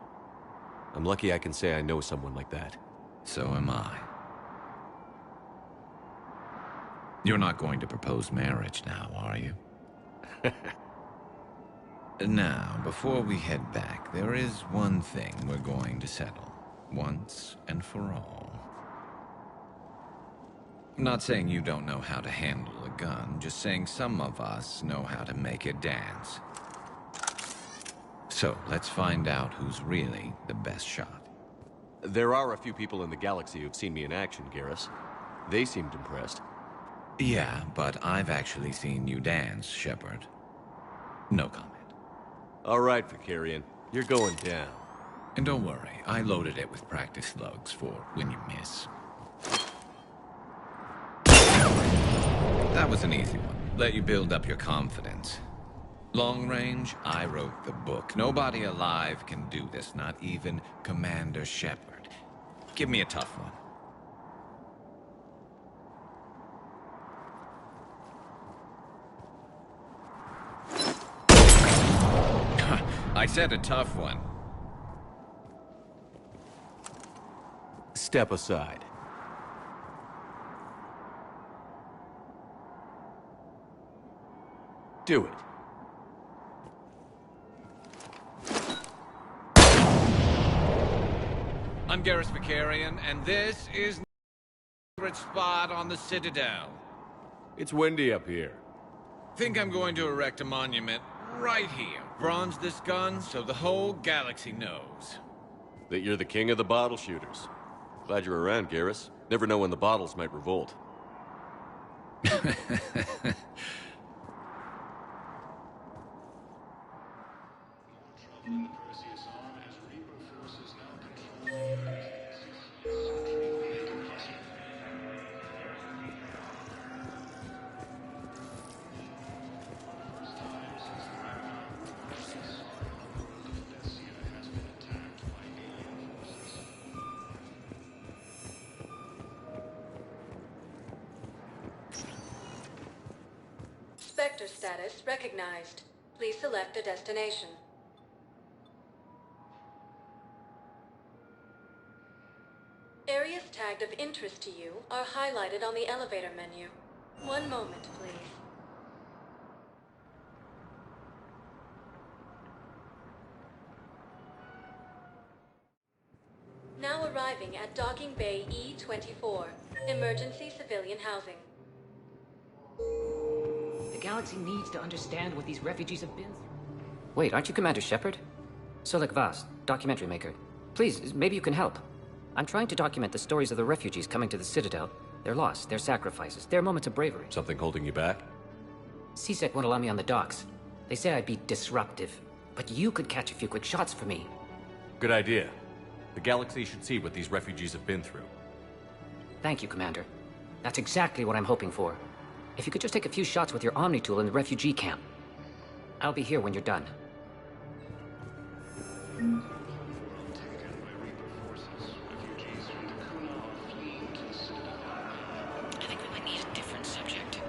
I'm lucky I can say I know someone like that. So am I. You're not going to propose marriage now, are you? Now, before we head back, there is one thing we're going to settle. once and for all. I'm not saying you don't know how to handle a gun, just saying some of us know how to make it dance. So, let's find out who's really the best shot. There are a few people in the galaxy who've seen me in action, Garrus. They seemed impressed. Yeah, but I've actually seen you dance, Shepard. No comment. All right, Vakarian. You're going down. And don't worry, I loaded it with practice slugs for when you miss. That was an easy one. Let you build up your confidence. Long range, I wrote the book. Nobody alive can do this, not even Commander Shepard. Give me a tough one. I said a tough one. Step aside. Do it. I'm Garrus Vakarian, and this is Secret Spot on the Citadel. It's windy up here. Think I'm going to erect a monument right here. Bronze this gun so the whole galaxy knows. That you're the king of the bottle shooters. Glad you're around, Garrus. Never know when the bottles might revolt. Spectre status recognized. Please select a destination. Areas tagged of interest to you are highlighted on the elevator menu. One moment, please. Now arriving at Docking Bay E-24, emergency civilian housing. The galaxy needs to understand what these refugees have been through. Wait, aren't you Commander Shepard? Solik Vast, documentary maker. Please, maybe you can help. I'm trying to document the stories of the refugees coming to the Citadel. Their loss, their sacrifices, their moments of bravery. Something holding you back? CSEC won't allow me on the docks. They say I'd be disruptive. But you could catch a few quick shots for me. Good idea. The galaxy should see what these refugees have been through. Thank you, Commander. That's exactly what I'm hoping for. If you could just take a few shots with your Omni tool in the refugee camp. I'll be here when you're done. I think we might need a different subject.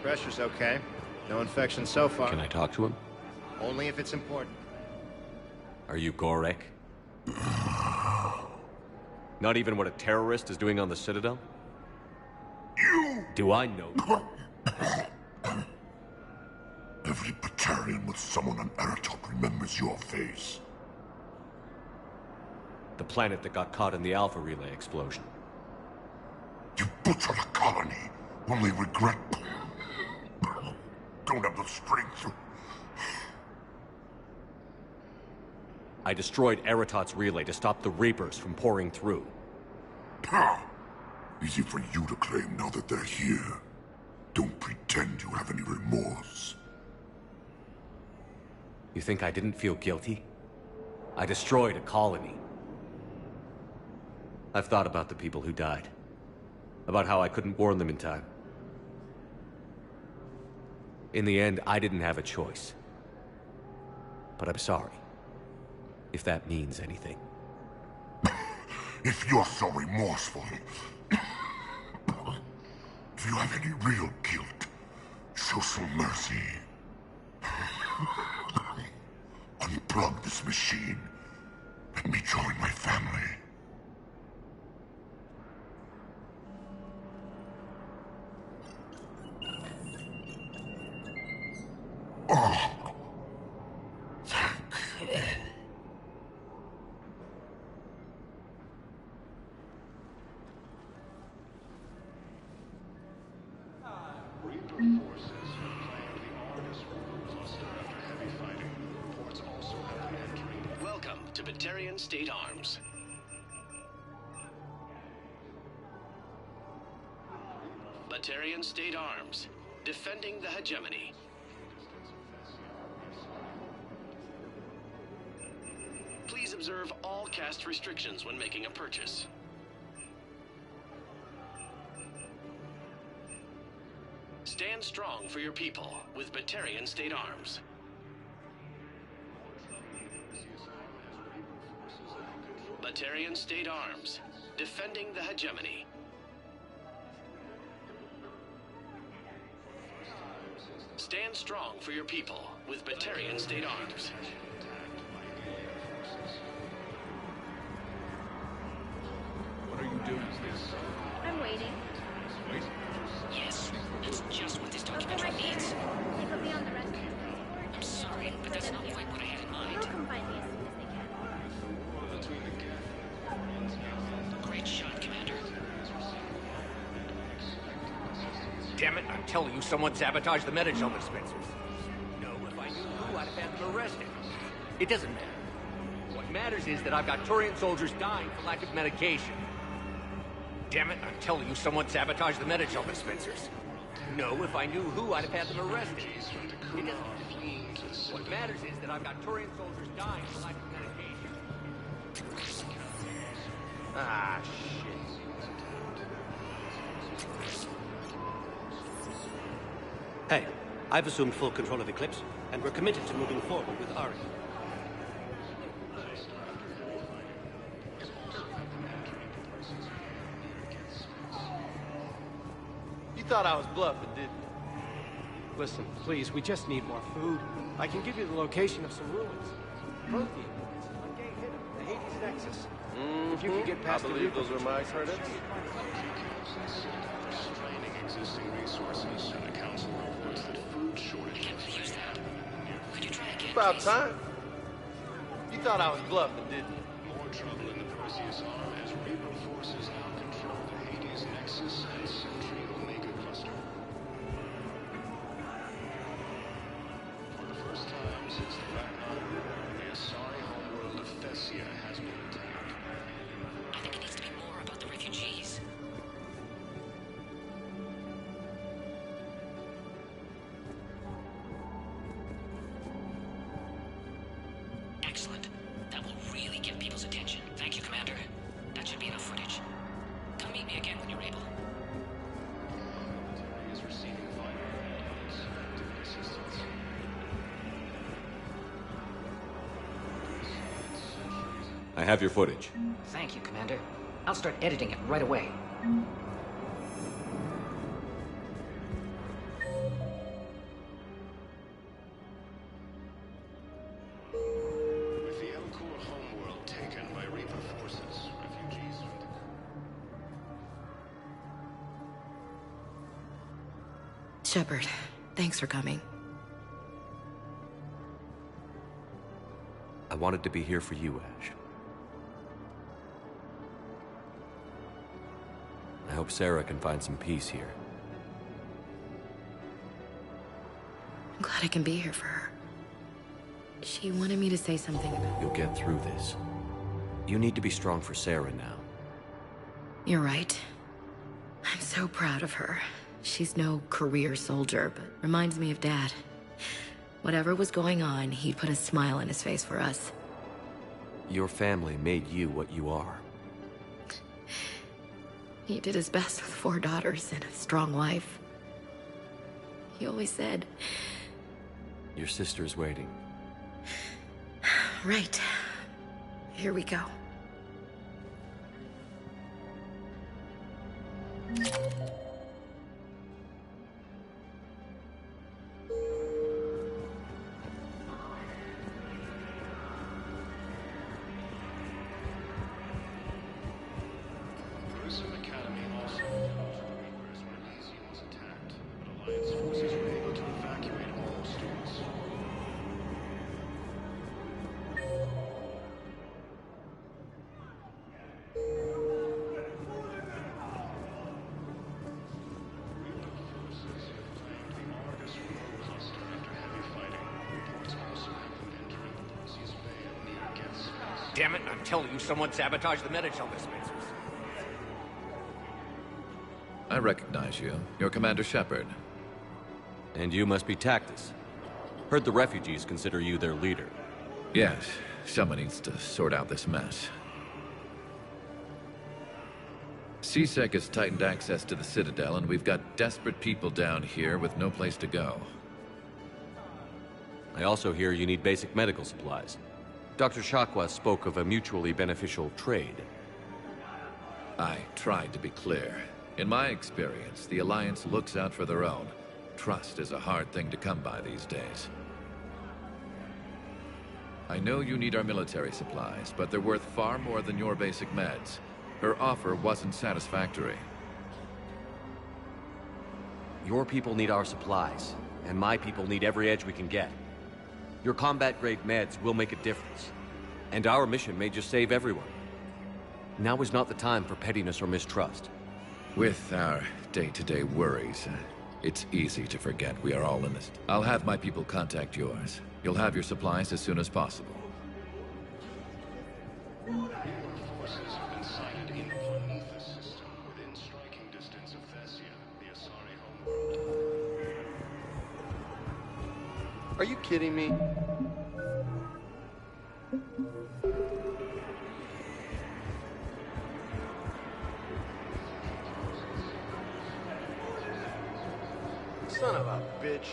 Pressure's okay. No infection so far. Can I talk to him? Only if it's important. Are you Gorek? Not even what a terrorist is doing on the Citadel? You! Do I know? Every Batarian with someone on Aratok remembers your face. The planet that got caught in the Alpha Relay explosion. You butchered a colony, only regret... don't have the strength. I destroyed Eratot's relay to stop the Reapers from pouring through. Ha! Easy for you to claim now that they're here. Don't pretend you have any remorse. You think I didn't feel guilty? I destroyed a colony. I've thought about the people who died. About how I couldn't warn them in time. In the end, I didn't have a choice. But I'm sorry. If that means anything. If you're so remorseful, do you have any real guilt? Show some mercy. Unplug this machine. Let me join my family. Oh. Thank to Batarian State Arms. Batarian State Arms, defending the hegemony. Please observe all caste restrictions when making a purchase. Stand strong for your people with Batarian State Arms. Batarian State Arms, defending the hegemony. Stand strong for your people with Batarian State Arms. What are you doing? I'm waiting. Wait. Yes, that's just what this documentary needs. They put me on the rest of the report. I'm sorry, but that's not quite what I had in mind. They'll come find me as soon as they can. Great shot, Commander. Damn it, I'm telling you, someone sabotaged the Metagel dispensers. No, if I knew who, I'd have had them arrested. It doesn't matter. What matters is that I've got Turian soldiers dying for lack of medication. Damn it, I'm telling you, someone sabotaged the Metagel dispensers. No, if I knew who, I'd have had them arrested. It doesn't matter. What matters is that I've got Turian soldiers dying for lack of medication. Ah, shit. Hey, I've assumed full control of Eclipse, and we're committed to moving forward with Ari. You thought I was bluffing, didn't you? Listen, please, we just need more food. I can give you the location of some ruins. Prothean ruins. One gang hit them, the Hades Nexus. If you can get past I the believe Reaper those are my credits. Straining existing resources, and the council reports that food shortages. Could you try again? About time. You thought I was bluffing, didn't you? More trouble in the Perseus arm as Reaper forces now control the Hades Nexus and Sentry Omega Cluster. For the first time since the Ragnar War, the Asari homeworld of Thessia has been attacked. I think it needs to be more about the refugees. Excellent. That will really get people's attention. Thank you, Commander. That should be enough footage. Come meet me again when you're able. Is receiving vital assistance. I have your footage. Thank you, Commander. I'll start editing it right away. With the Elcor homeworld taken by Reaper forces, refugees from the... Shepard, thanks for coming. I wanted to be here for you, Ash. I hope Sarah can find some peace here. I'm glad I can be here for her. She wanted me to say something about... You'll get through this. You need to be strong for Sarah now. You're right. I'm so proud of her. She's no career soldier, but reminds me of Dad. Whatever was going on, he'd put a smile on his face for us. Your family made you what you are. He did his best with 4 daughters and a strong wife. He always said... Your sister's waiting. Right. Here we go. Gruesome Academy also knows the Reapers when Elysium was attacked, but Alliance forces were able to evacuate all students. damn it, I'm telling you, someone sabotaged the Medichel dispensers. I recognize you. You're Commander Shepard. And you must be Tactus. Heard the refugees consider you their leader. Yes, someone needs to sort out this mess. C-Sec has tightened access to the Citadel, and we've got desperate people down here with no place to go. I also hear you need basic medical supplies. Dr. Shakwa spoke of a mutually beneficial trade. I tried to be clear. In my experience, the Alliance looks out for their own. Trust is a hard thing to come by these days. I know you need our military supplies, but they're worth far more than your basic meds. Her offer wasn't satisfactory. Your people need our supplies, and my people need every edge we can get. Your combat-grade meds will make a difference, and our mission may just save everyone. Now is not the time for pettiness or mistrust. With our day-to-day worries, it's easy to forget we are all in this. I'll have my people contact yours. You'll have your supplies as soon as possible. Forces have been sighted in Prometheus system within striking distance of Thessia, the Asari homeworld. Are you kidding me? Son of a bitch.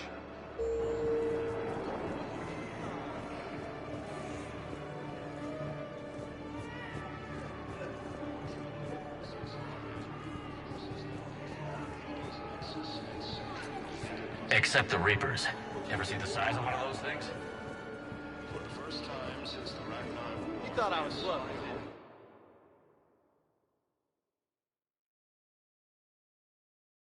Except the Reapers. Ever see the size of one of those things? For the first time since the Ragnar War. You thought I was bluffing, didn't you?